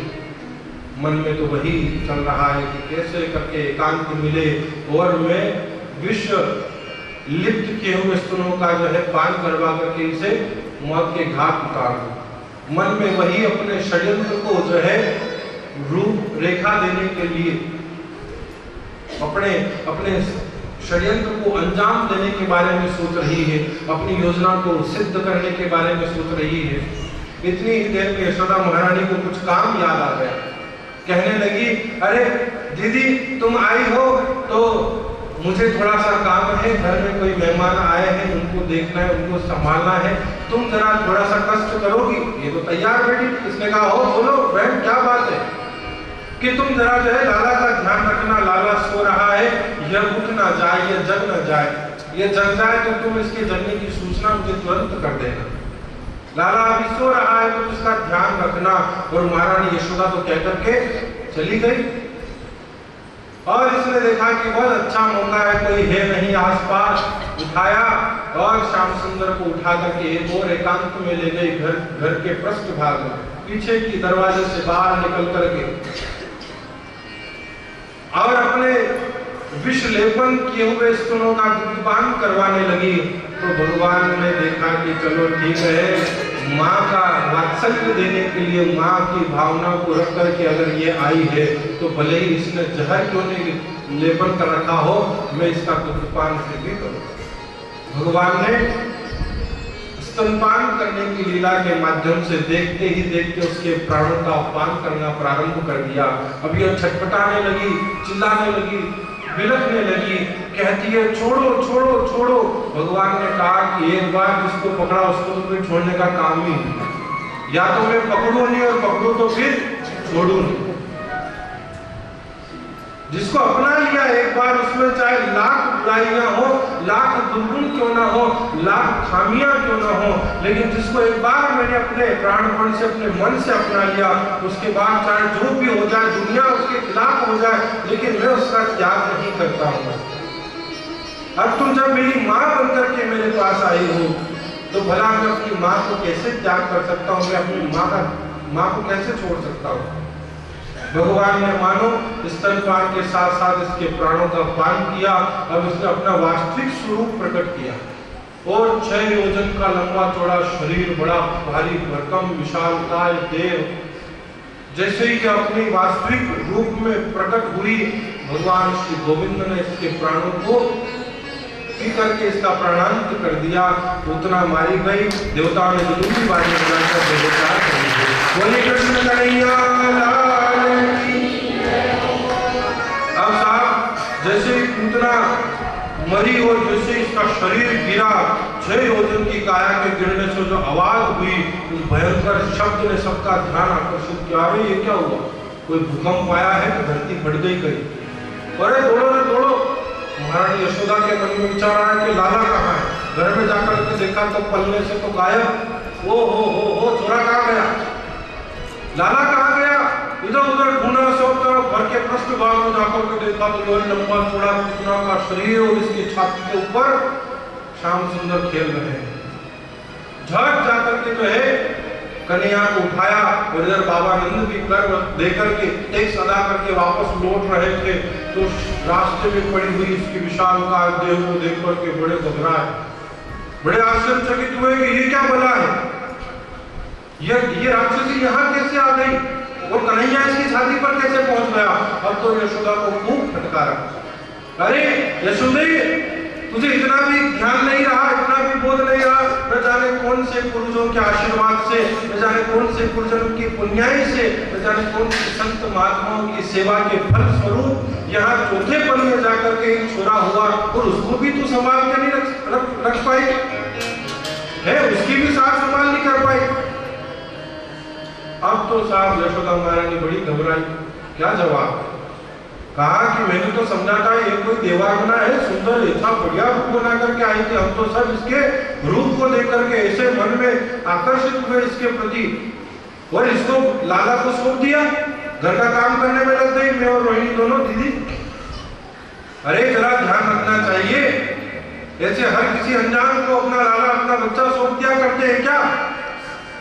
मन में तो वही चल रहा है कि कैसे करके एकांत मिले और मैं विश्व लिप्त किए हुए स्तनों का जो है पान करवा करके इसे मौत के घाट उतार दूं। मन में वही अपने षड्यंत्र को जो है रूप रेखा देने के लिए, अपने षड्यंत्र को अंजाम देने के बारे में सोच रही है, अपनी योजना को सिद्ध करने के बारे में सोच रही है। इतनी ही देर में यशोदा महारानी को कुछ काम याद आ गया। कहने लगी, अरे दीदी तुम आई हो तो मुझे थोड़ा सा काम है, घर में कोई मेहमान आए हैं, उनको देखना है, उनको संभालना है, तुम जरा थोड़ा सा कष्ट करोगी। ये तो तैयार बैठी। इसने कहा, हो बोलो बहन क्या बात है कि तुम जरा जो है लाला का ध्यान रखना, लाला सो रहा है, यह उठ ना जाए, यह जग ना जाए, यह जग जाए तो तुम इसके जगने की सूचना मुझे तुरंत कर देना। लाला अभी सो रहा है तो उसका ध्यान रखना। और महारानी यशोदा तो कह करके चली गई। और इसने देखा कि बहुत अच्छा मौका है, कोई है नहीं आसपास, उठाया और श्याम सुंदर को उठा करके एक और एकांत में ले गई, घर के पृष्ठ भाग में, पीछे की दरवाजे से बाहर निकल करके, और अपने विष लेपन किए हुए स्तनों का दुग्धपान करवाने लगी। तो भगवान ने देखा कि चलो ठीक है, माँ का वात्सल्य देने के लिए, माँ की भावना को रख करके अगर ये आई है तो भले ही इसने जहर क्यों नहीं लेपन कर रखा हो, मैं इसका दुग्धपान फिर भी करूँ। भगवान ने स्तनपान करने की लीला के माध्यम से देखते ही देखते उसके प्राणों का पान करना प्रारंभ कर दिया। अब यह छटपटाने लगी, चिल्लाने लगी, बिलखने लगी, कहती है छोड़ो छोड़ो छोड़ो। भगवान ने कहा कि एक बार जिसको पकड़ा उसको तो फिर छोड़ने का काम ही नहीं, या तो मैं पकड़ू नहीं और पकड़ू तो फिर छोड़ू नहीं। जिसको अपना लिया एक बार, उसमें चाहे लाख बुराइयां हो, लाख दुर्गुण क्यों ना हो, लाख खामियां क्यों ना हो, लेकिन जिसको एक बार मैंने अपने प्राणपण से, अपने मन से अपना लिया, उसके बाद चाहे जो भी हो जाए, दुनिया उसके खिलाफ हो जाए, लेकिन मैं उसका त्याग नहीं करता हूँ। अब तुम जब मेरी माँ बनकर के मेरे पास आई हो तो भला मैं अपनी माँ को कैसे त्याग कर सकता हूँ, मैं अपनी माँ को कैसे छोड़ सकता हूँ। भगवान ने मानो स्तनपान के साथ साथ इसके प्राणों का पान किया। अब उसने अपना वास्तविक स्वरूप प्रकट किया और 6 योजन का लंबा चौड़ा शरीर, बड़ा भारी भरकम विशालकाय देव, जैसे ही अपनी वास्तविक रूप में प्रकट हुई, भगवान श्री गोविंद ने इसके प्राणों को पी करके इसका प्राणांत कर दिया। उतना मारी गई, देवताओं ने जरूरी बातें बनाकर देवता कर दिए। बोले कृष्ण कन्हैया लाल की। अब साहब जैसे पूतना मरी और जैसे इसका शरीर गिरा, 6 योजन की काया के गिरने से जो आवाज हुई, उस भयंकर शब्द ने सबका ध्यान आकर्षित किया। अरे ये क्या हुआ, कोई भूकंप आया है कि धरती फट गई कहीं? अरे दौड़ो रे दौड़ो। महारानी यशोदा के मन में विचार आया कि लाला कहाँ है। घर में जाकर के देखा तो पलने से तो गायब। ओ हो छोरा कहाँ गया, लाला कहाँ गया? इधर उधर ढूंढा, सब तरफ घर के पृष्ठ भाग में जाकर के देखा तो वही लंबा चौड़ा पुतना का शरीर और इसकी छाती के ऊपर श्याम सुंदर खेल रहे हैं। झट जाकर के जो है कन्या को उठाया और इधर बाबा नंद भी कर देकर के एक सदा करके वापस लौट रहे थे तो रास्ते में पड़ी हुई इसकी विशालकाय देह को देख करके बड़े घबराए, बड़े आश्चर्यचकित हुए कि ये क्या बला है, ये राक्षसी यहाँ कैसे आ गई और कन्हैया इसकी छाती पर कैसे पहुंच गया? अब तो यशोदा को खूब फटकारा। अरे यशोदे, तुझे इतना भी ध्यान नहीं रहा, इतना भी बोध नहीं रहा, न जाने कौन से पुरुषों के आशीर्वाद से, न जाने कौन से पुरुषों की पुण्याई से, न जाने कौन से संत महात्माओं की सेवा के फल स्वरूप यहाँ चौथे पल में जाकर के एक छोरा हुआ और उसको भी तू संभाल के नहीं रख पाई है, उसकी भी साथ संभाल नहीं कर पाई। अब तो साहब यशोदा महारानी बड़ी घबराई, क्या जवाब? कहा कि मैंने तो समझा था ये कोई देवांगना है, सुंदर इतना बढ़िया रूप बना करके आई थी, हम तो सब इसके रूप को देख करके ऐसे मन में आकर्षित हुए इसके प्रति और इसको लाला को सौंप दिया, घर का काम करने में लग गई मैं और रोहिणी दोनों दीदी। अरे जरा ध्यान रखना चाहिए, ऐसे हर किसी अनजान को अपना लाला अपना बच्चा सौंप दिया करते हैं क्या?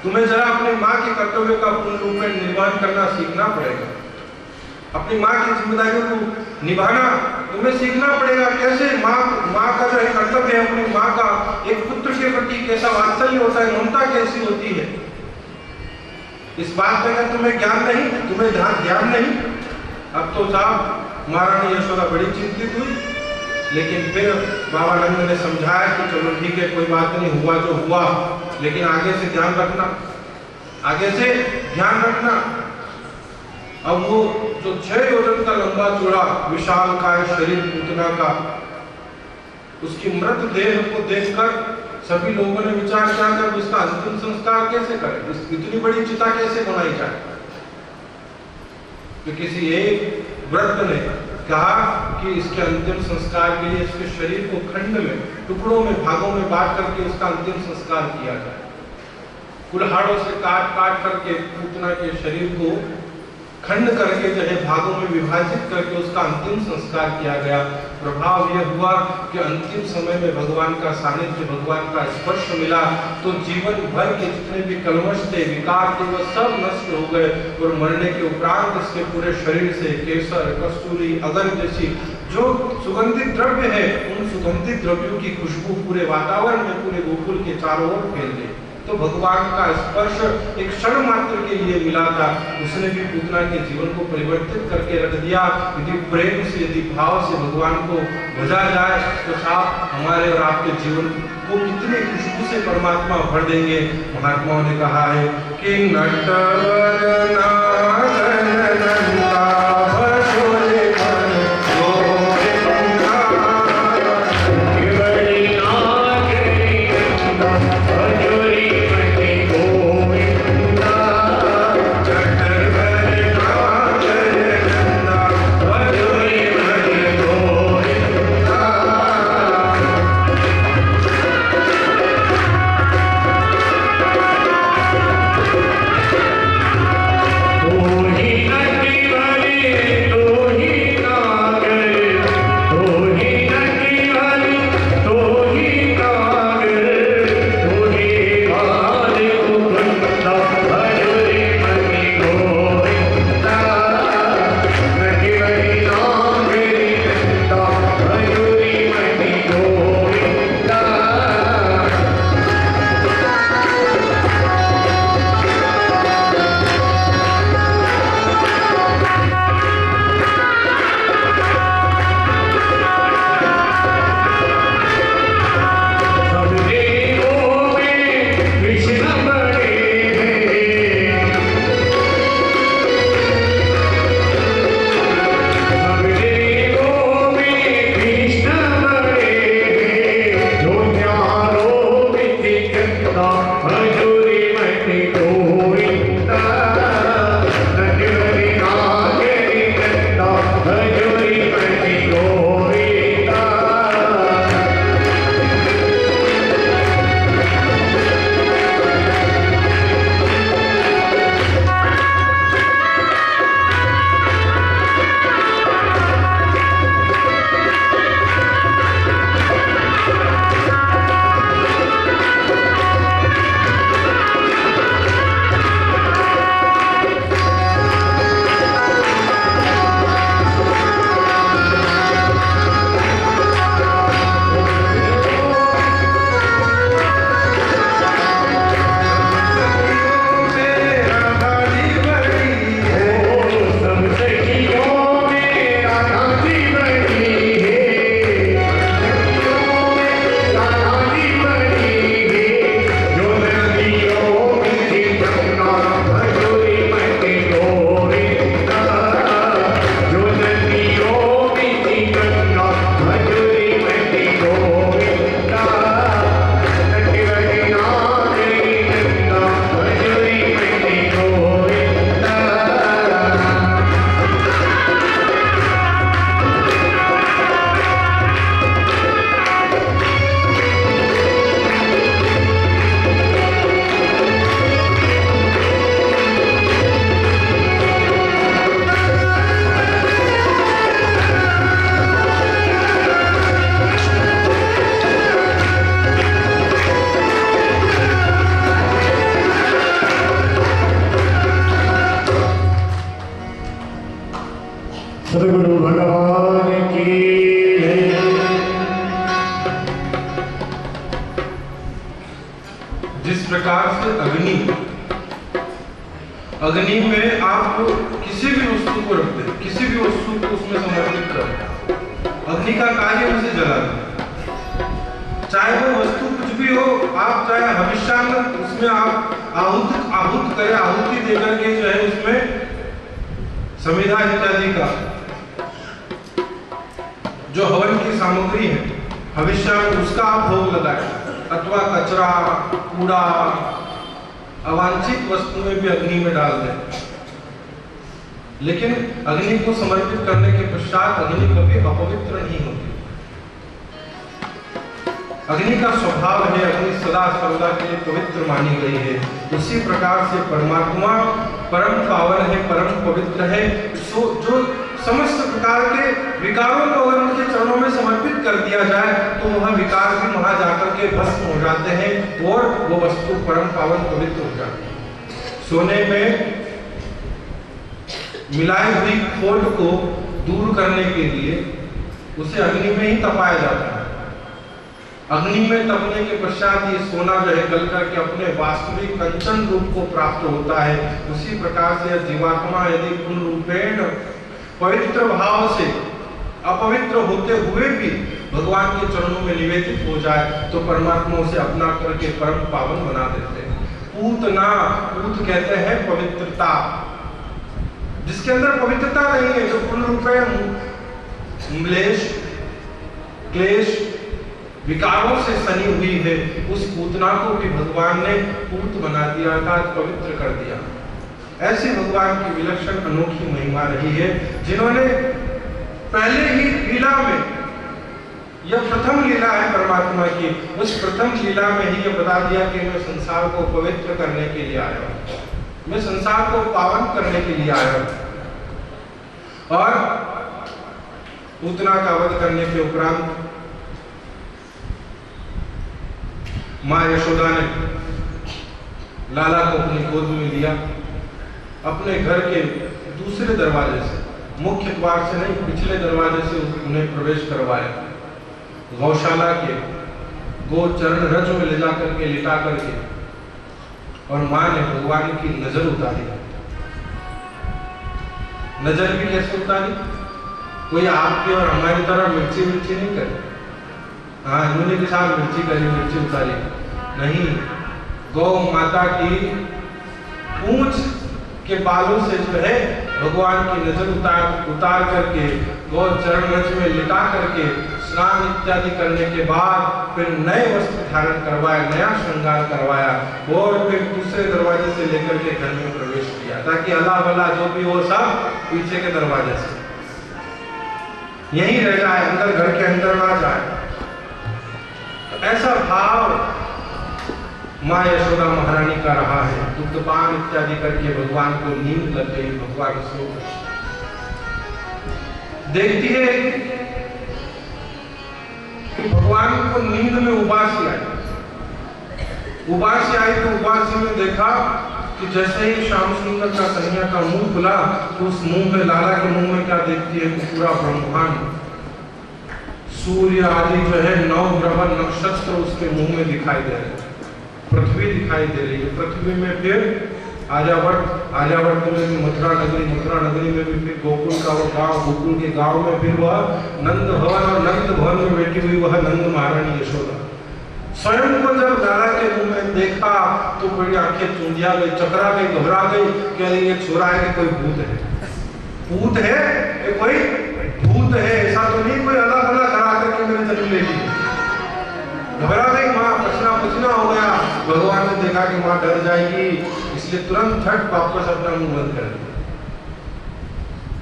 तुम्हें जरा अपनी माँ के कर्तव्य का पूर्ण रूप में निर्वहन करना सीखना पड़ेगा, अपनी माँ की जिम्मेदारियों को निभाना तुम्हें सीखना पड़ेगा। कैसे माँ का जो है कर्तव्य है, अपनी माँ का एक पुत्र के प्रति कैसा वात्सल्य होता है, ममता कैसी होती है, इस बात का तुम्हें ज्ञान नहीं, तुम्हें ध्यान नहीं। अब तो साहब महारानी यशोदा बड़ी चिंतित हुई, लेकिन फिर बाबा नंद ने समझाया कि चलो ठीक है, कोई बात नहीं, हुआ जो हुआ, लेकिन आगे से ध्यान रखना, आगे से ध्यान रखना। अब वो जो 6 योजन का लंबा चौड़ा विशालकाय शरीर पूतना का, उसकी मृत देह को देखकर सभी लोगों ने विचार किया कि अब इसका अंतिम संस्कार कैसे करें, इतनी बड़ी चिता कैसे बनाई जाए। तो किसी एक वृद्ध ने कहा कि इसके अंतिम संस्कार के लिए इसके शरीर को खंड में, टुकड़ों में, भागों में बांट करके उसका अंतिम संस्कार किया जाए। कुल्हाड़ों से काट करके पूतना के शरीर को खंड करके जो है भागों में विभाजित करके उसका अंतिम संस्कार किया गया। प्रभाव यह हुआ कि अंतिम समय में भगवान का सानिध्य, भगवान का स्पर्श मिला तो जीवन भर के जितने भी कलमश थे, विकार थे, वो सब नष्ट हो गए और मरने के उपरांत इसके पूरे शरीर से केसर, कस्तूरी, अगर जैसी जो सुगंधित द्रव्य है, उन सुगंधित द्रव्यों की खुशबू पूरे वातावरण में, पूरे गोकुल के चारों ओर फैल गई। तो भगवान का स्पर्श एक क्षण मात्र के लिए मिला था, उसने भी पूतना के जीवन को परिवर्तित करके रख दिया। यदि प्रेम से, यदि भाव से भगवान को भजा जाए तो साथ हमारे और आपके जीवन को कितनी खुशबू से परमात्मा भर देंगे। महात्माओं ने कहा है कि नटवर नागन नंदा भजोरे मन गोविंदा, केवली नागरी नंदा भजोरे जिस प्रकार से अग्नि में आप किसी भी वस्तु को रख दें, किसी भी वस्तु को उसमें समर्पित कर, अग्नि का कार्य उसे जला दें। चाहे वो वस्तु कुछ भी हो, आप चाहे हविष्यान्न उसमें आप आहूत करें, आहुति देकर के जो है उसमें समिधा इत्यादि का जो हवन की सामग्री है, हविष्यान्न उसका आप भोग लगाएं, अथवा कचरा, कूड़ा, अवांछित वस्तुएं भी अग्नि में डाल दें। लेकिन अग्नि को समर्पित करने के पश्चात अग्नि कभी अपवित्र नहीं होती। अग्नि का स्वभाव है, अग्नि सदा सर्वदा के लिए पवित्र मानी गई है। उसी प्रकार से परमात्मा परम पावन है, परम पवित्र है। जो समस्त प्रकार के विकारों को अगर उनके चरणों में समर्पित कर दिया जाए तो वह विकार भी वहां जाकर के भस्म हो जाते हैं और वो वस्तु परम पावन पवित्र हो जाती है। सोने में मिलाई हुई खोट को दूर करने के लिए उसे अग्नि में ही तपाया जाता है। अग्नि में तपने के पश्चात ये सोना जो है गल करके अपने वास्तविक कंचन रूप को प्राप्त होता है। उसी प्रकार से जीवात्मा यदि पूर्ण रूपेण पवित्र भाव से अपवित्र होते हुए भी भगवान के चरणों में निवेदित हो जाए तो परमात्मा उसे अपना करके परम पावन बना देते हैं। पूतना, पूत कहते हैं पवित्रता, जिसके अंदर पवित्रता नहीं है, जो पूर्ण रूपेण म्लेश, क्लेश, विकारों से सनी हुई है, उस पूतना को भी भगवान ने पूत बना दिया, अर्थात पवित्र कर दिया। ऐसी भगवान की विलक्षण अनोखी महिमा रही है, जिन्होंने पहले ही लीला में, यह प्रथम लीला है परमात्मा की, उस प्रथम लीला में ही यह बता दिया कि मैं संसार को पवित्र करने के लिए आया हूं, मैं संसार को पावन करने के लिए आया हूं। और पूतना का वध करने के उपरांत माँ यशोदा ने लाला को अपनी गोद में लिया, अपने घर के दूसरे दरवाजे से, मुख्य द्वार से नहीं, पिछले दरवाजे से उन्हें प्रवेश करवाया। गौशाला के गो चरण रज में ले जाकर के लिटा करके, और माँ ने भगवान की नजर उतारी। नजर भी कैसे उतारी? कोई आपकी और हमारी तरह मिर्ची नहीं करे, हाँ इन्होंने के साथ मिर्ची करी, मिर्ची उतारी नहीं। गौ माता की पूंछ के बालों से जो है भगवान की नजर उतार करके गौ चरण रज में लिटा करके स्नान इत्यादि करने के बाद फिर नए वस्त्र धारण करवाया, नया श्रृंगार करवाया और फिर दूसरे दरवाजे से लेकर के घर में प्रवेश किया, ताकि अल्लाह भला जो भी हो सब पीछे के दरवाजे से यहीं रह जाए, अंदर घर के अंदर ना जाए। ऐसा भाव माँ यशोदा महारानी का रहा है। दुग्धपान इत्यादि करके भगवान को नींद लग गई, भगवान सो गए। देखती है कि भगवान को नींद में उबासी आई तो उबासी में देखा कि जैसे ही श्याम सुंदर का कन्हैया का मुंह खुला तो उस मुंह में, लाला के मुंह में क्या देखती है कि पूरा ब्रह्मांड, सूर्य आदि जो है 9 ग्रह नक्षत्र उसके मुंह में दिखाई दे रहे हैं, पृथ्वी दिखाई दे रही है। पृथ्वी में फिर आर्यावर्त में भी मथुरा नगरी में भी फिर गोकुल का वो गांव, गोकुल के गांव में फिर वह नंद भवन, और नंद भवन में बैठी हुई वह नंद महारानी यशोदा। स्वयं को जब लाला के मुंह में देखा तो बड़ी आंखें चूंधिया गई, चकरा गई, घबरा गई, कह रही ये छोरा है कि कोई भूत है, भूत है ये कोई भूत है, ऐसा तो नहीं कोई अल्लाह भला करा करके मेरे जन्म ले ली। घबरा गई माँ, पसीना हो गया। भगवान ने देखा कि माँ डर जाएगी, इसलिए तुरंत झट वापस अपना मुंह बंद कर दिया।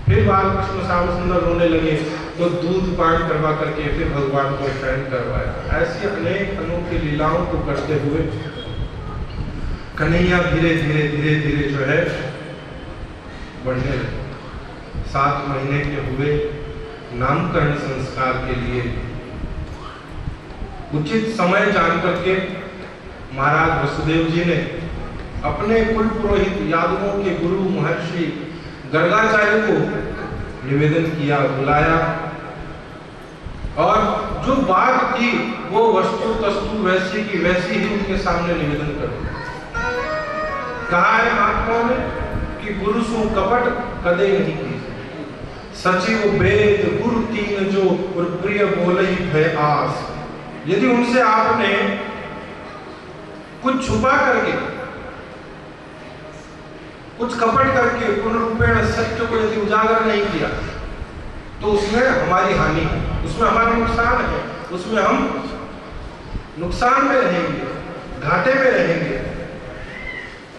फिर बालकृष्ण श्याम सुंदर रोने लगे तो दूध पान करवा करके फिर भगवान को शयन करवाया। ऐसी अनेक अनोखी लीलाओं को करते हुए कन्हैया धीरे धीरे जो है बढ़ने लगे। 7 महीने के हुए नामकरण संस्कार के लिए उचित समय जान करके महाराज वसुदेव जी ने अपने कुल पुरोहित यादवों के गुरु महर्षि गर्गाचार्य को निवेदन किया, बुलाया, और जो बात थी वो वस्तु तस्तु वैसी की वैसी ही उनके सामने निवेदन करो। कहा है महात्मा ने कि गुरु सो कपट कदे नहीं की, सचिव वेद गुरु तीन जो और प्रिय बोले भय आस। यदि उनसे आपने कुछ छुपा करके, कुछ कपट करके पूर्ण रूपेण सत्य को यदि उजागर नहीं किया तो उसमें हमारी हानि है, उसमें हमारा नुकसान है, उसमें हम नुकसान में रहेंगे, घाटे में रहेंगे।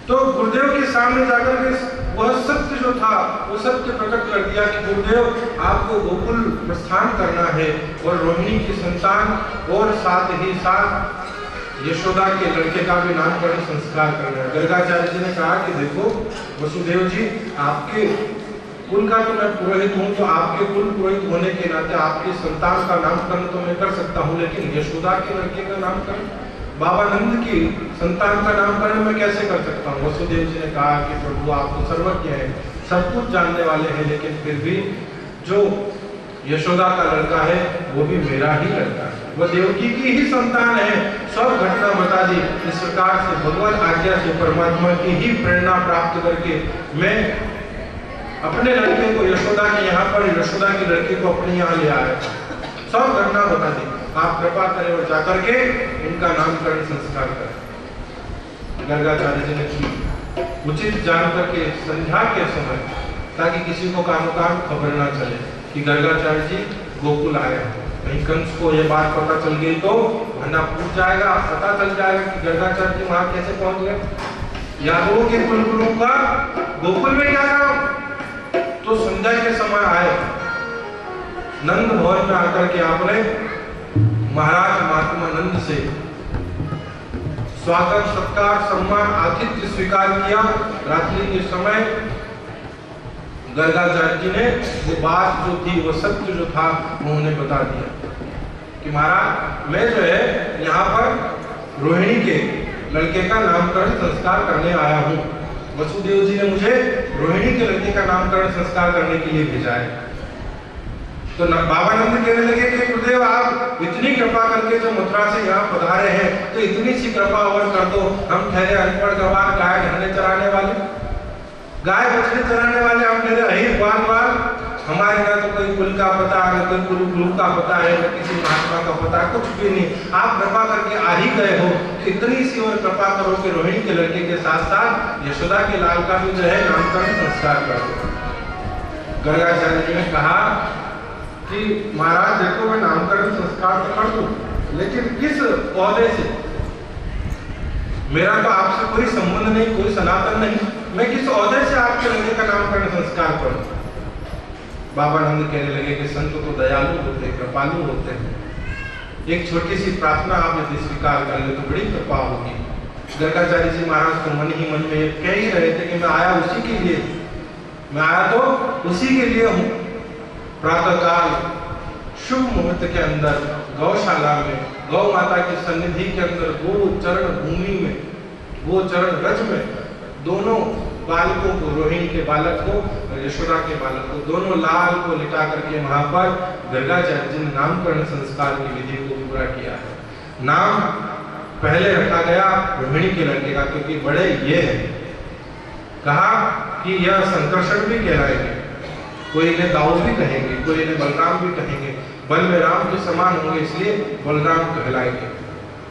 तो गुरुदेव के सामने जाकर के वह सत्य जो था वो सत्य प्रकट कर दिया कि गुरुदेव आपको गोकुल प्रस्थान करना है और रोहिणी की संतान और साथ ही साथ यशोदा के लड़के का भी नामकरण संस्कार करना है। गर्गाचार्य जी ने कहा कि देखो वसुदेव जी, आपके कुल का तो मैं पुरोहित हूँ, तो आपके कुल पुरोहित होने के नाते आपकी संतान का नामकरण तो मैं कर सकता हूँ, लेकिन यशोदा के लड़के का नामकरण, बाबा नंद की संतान का नामकरण मैं कैसे कर सकता हूँ। वसुदेव जी ने कहा कि प्रभु आप तो सर्वज्ञ हैं, सब कुछ जानने वाले हैं, लेकिन फिर भी जो यशोदा का लड़का है वो भी मेरा ही लड़का है, वह देवकी की ही संतान है। सब घटना बता दी। इस प्रकार से भगवत आज्ञा से परमात्मा की ही प्रेरणा प्राप्त करके मैं अपने लड़के को यशोदा के यहाँ पर, यशोदा की लड़के को अपने यहाँ ले आया। सब घटना बता दी। आप कृपा करें और जाकर के इनका नामकरण संस्कार करें। गर्गाचार्य जी ने की उचित जान करके संध्या के समय, ताकि किसी को कामोकाम खबर ना चले कि गर्गाचार्य जी गोकुल आए। कहीं कंस को ये बात पता चल गई तो भंडा फूट जाएगा, पता चल जाएगा कि गर्गाचार्य जी वहां कैसे पहुंच गए। यादवों के कुलगुरु का गोकुल में क्या काम। तो संध्या के समय आए, नंद भवन में आकर के आपने महाराज महात्मा नंद से स्वागत सत्कार सम्मान आतिथ्य स्वीकार किया। रात्रि के समय गर्गाचार्य जी ने वो बात जो थी, वो सत्य जो था, वो उन्हें बता दिया कि महाराज मैं जो है यहाँ पर रोहिणी के लड़के का नामकरण संस्कार करने आया हूँ। वसुदेव जी ने मुझे रोहिणी के लड़के का नामकरण संस्कार करने के लिए भेजा है। तो बाबा नंद कहने लगे कि गुरुदेव आप इतनी कृपा करके जो मथुरा से यहाँ पधारे हैं, तो इतनी सी कृपा और कर दो। हम ठहरे अनपढ़ गवार, गाय ढाने चराने वाले, गाय बछड़े चराने वाले, हम ठहरे अहिर बाल, हमारे ना तो कोई कुल का पता, ना कोई गुरु का पता है, ना किसी महात्मा का पता, कुछ भी नहीं। आप कृपा करके आ ही गए हो, इतनी सी और कृपा करो कि रोहिणी के लड़के के साथ साथ यशोदा के लाल का भी जो है नामकरण संस्कार कर दो। गर्गाचार्य जी ने कहा कि महाराज देखो मैं नामकरण संस्कार तो कर दूं, लेकिन किस पौधे से, मेरा तो आपसे कोई संबंध नहीं, कोई सनातन नहीं, मैं किस औहदे से आपके लड़के का नामकरण संस्कार करूं। बाबा नंद कहने लगे कि संत तो दयालु होते, कृपालु होते हैं, एक छोटी सी प्रार्थना आप यदि स्वीकार कर ले तो बड़ी कृपा होगी। गर्गाचार्य जी महाराज तो मन ही मन में कह ही रहे थे कि मैं आया उसी के लिए, मैं आया तो उसी के लिए हूँ। प्रातःकाल शुभ मुहूर्त के अंदर गौशाला में, गौ माता की सन्निधि के अंदर, गो चरण भूमि में, गो चरण रज में, दोनों बालकों को, रोहिणी के बालक को और यशोदा के बालक को, दोनों लाल को लिटा करके वहां पर गर्गाचार्य जी ने नामकरण संस्कार की विधि को पूरा किया है। नाम पहले रखा गया रोहिणी के लड़के का, क्योंकि बड़े ये है, कहा कि यह संकर्षण भी कहलाएंगे, कोई इन्हें दाऊद भी कहेंगे, कोई इन्हें बलराम भी कहेंगे, बल में राम के समान होंगे इसलिए बलराम कहलाएंगे।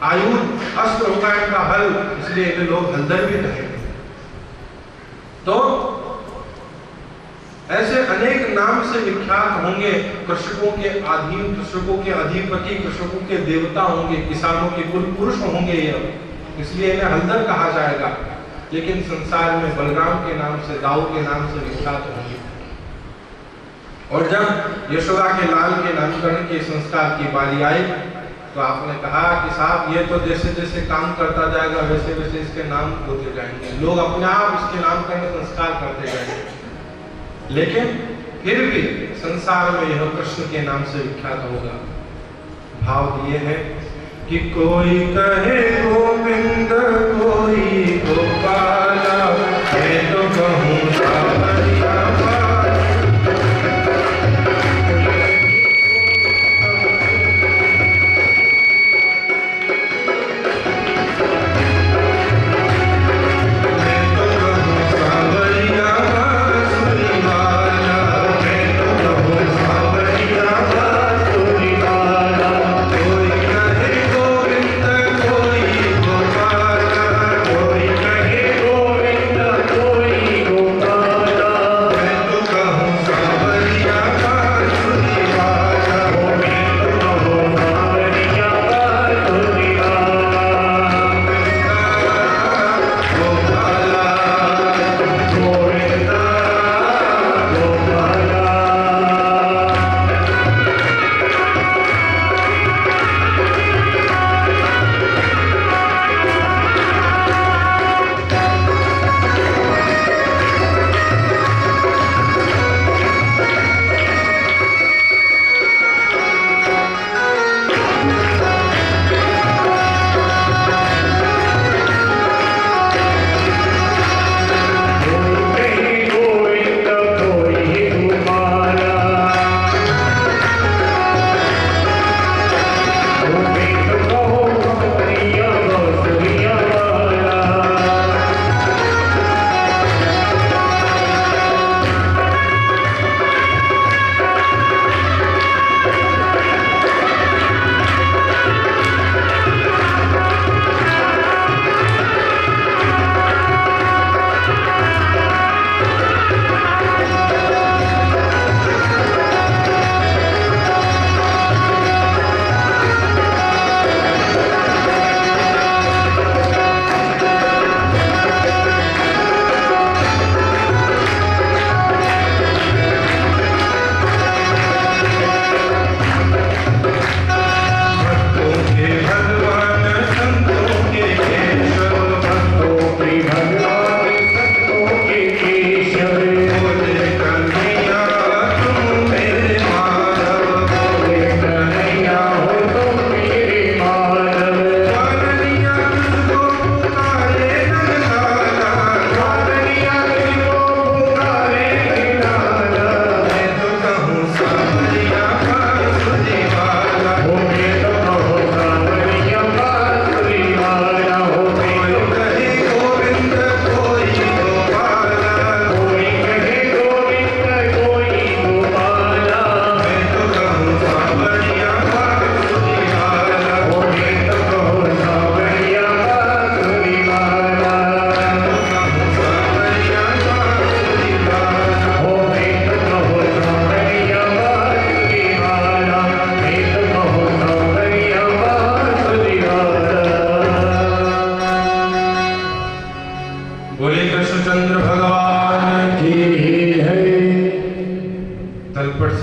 आयुध अस्त्र होगा इनका हल, इसलिए इन्हें लोग हलदर भी कहेंगे। तो ऐसे अनेक नाम से विख्यात होंगे। कृषकों के अधीन, कृषकों के अधिपति, कृषकों के देवता होंगे, किसानों के कुल पुरुष होंगे ये, इसलिए इन्हें हलदर कहा जाएगा। लेकिन संसार में बलराम के नाम से, दाऊ के नाम से विख्यात होंगे। और जब यशोदा के लाल के नामकरण के संस्कार की बारी आई तो आपने कहा कि साहब ये तो जैसे जैसे काम करता जाएगा वैसे वैसे इसके नाम होते जाएंगे, लोग अपने आप इसके नामकरण संस्कार करते जाएंगे, लेकिन फिर भी संसार में यह कृष्ण के नाम से विख्यात होगा। भाव दिए है कि कोई कहे गोविंद, कोई गोपाला, मैं तो कहूँ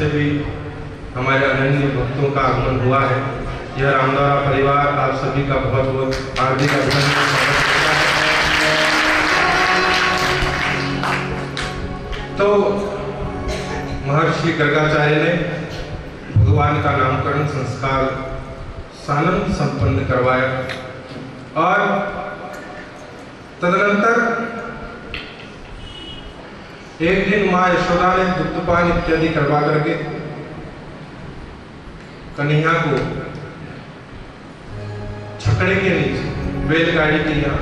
से भी हमारे अनन्य भक्तों का आगमन हुआ है। यह रामद्वारा परिवार आप सभी का बहुत बहुत हार्दिक अभिनंदन स्वागत करता है। तो महर्षि गर्गाचार्य ने भगवान का नामकरण संस्कार सानंद संपन्न करवाया और तदनंतर एक दिन मां यशोदा ने दुग्धपान इत्यादि करवा करके कन्हैया को छकड़े के नीचे बैलगाड़ी के यहाँ,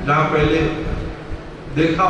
जहां पहले देखा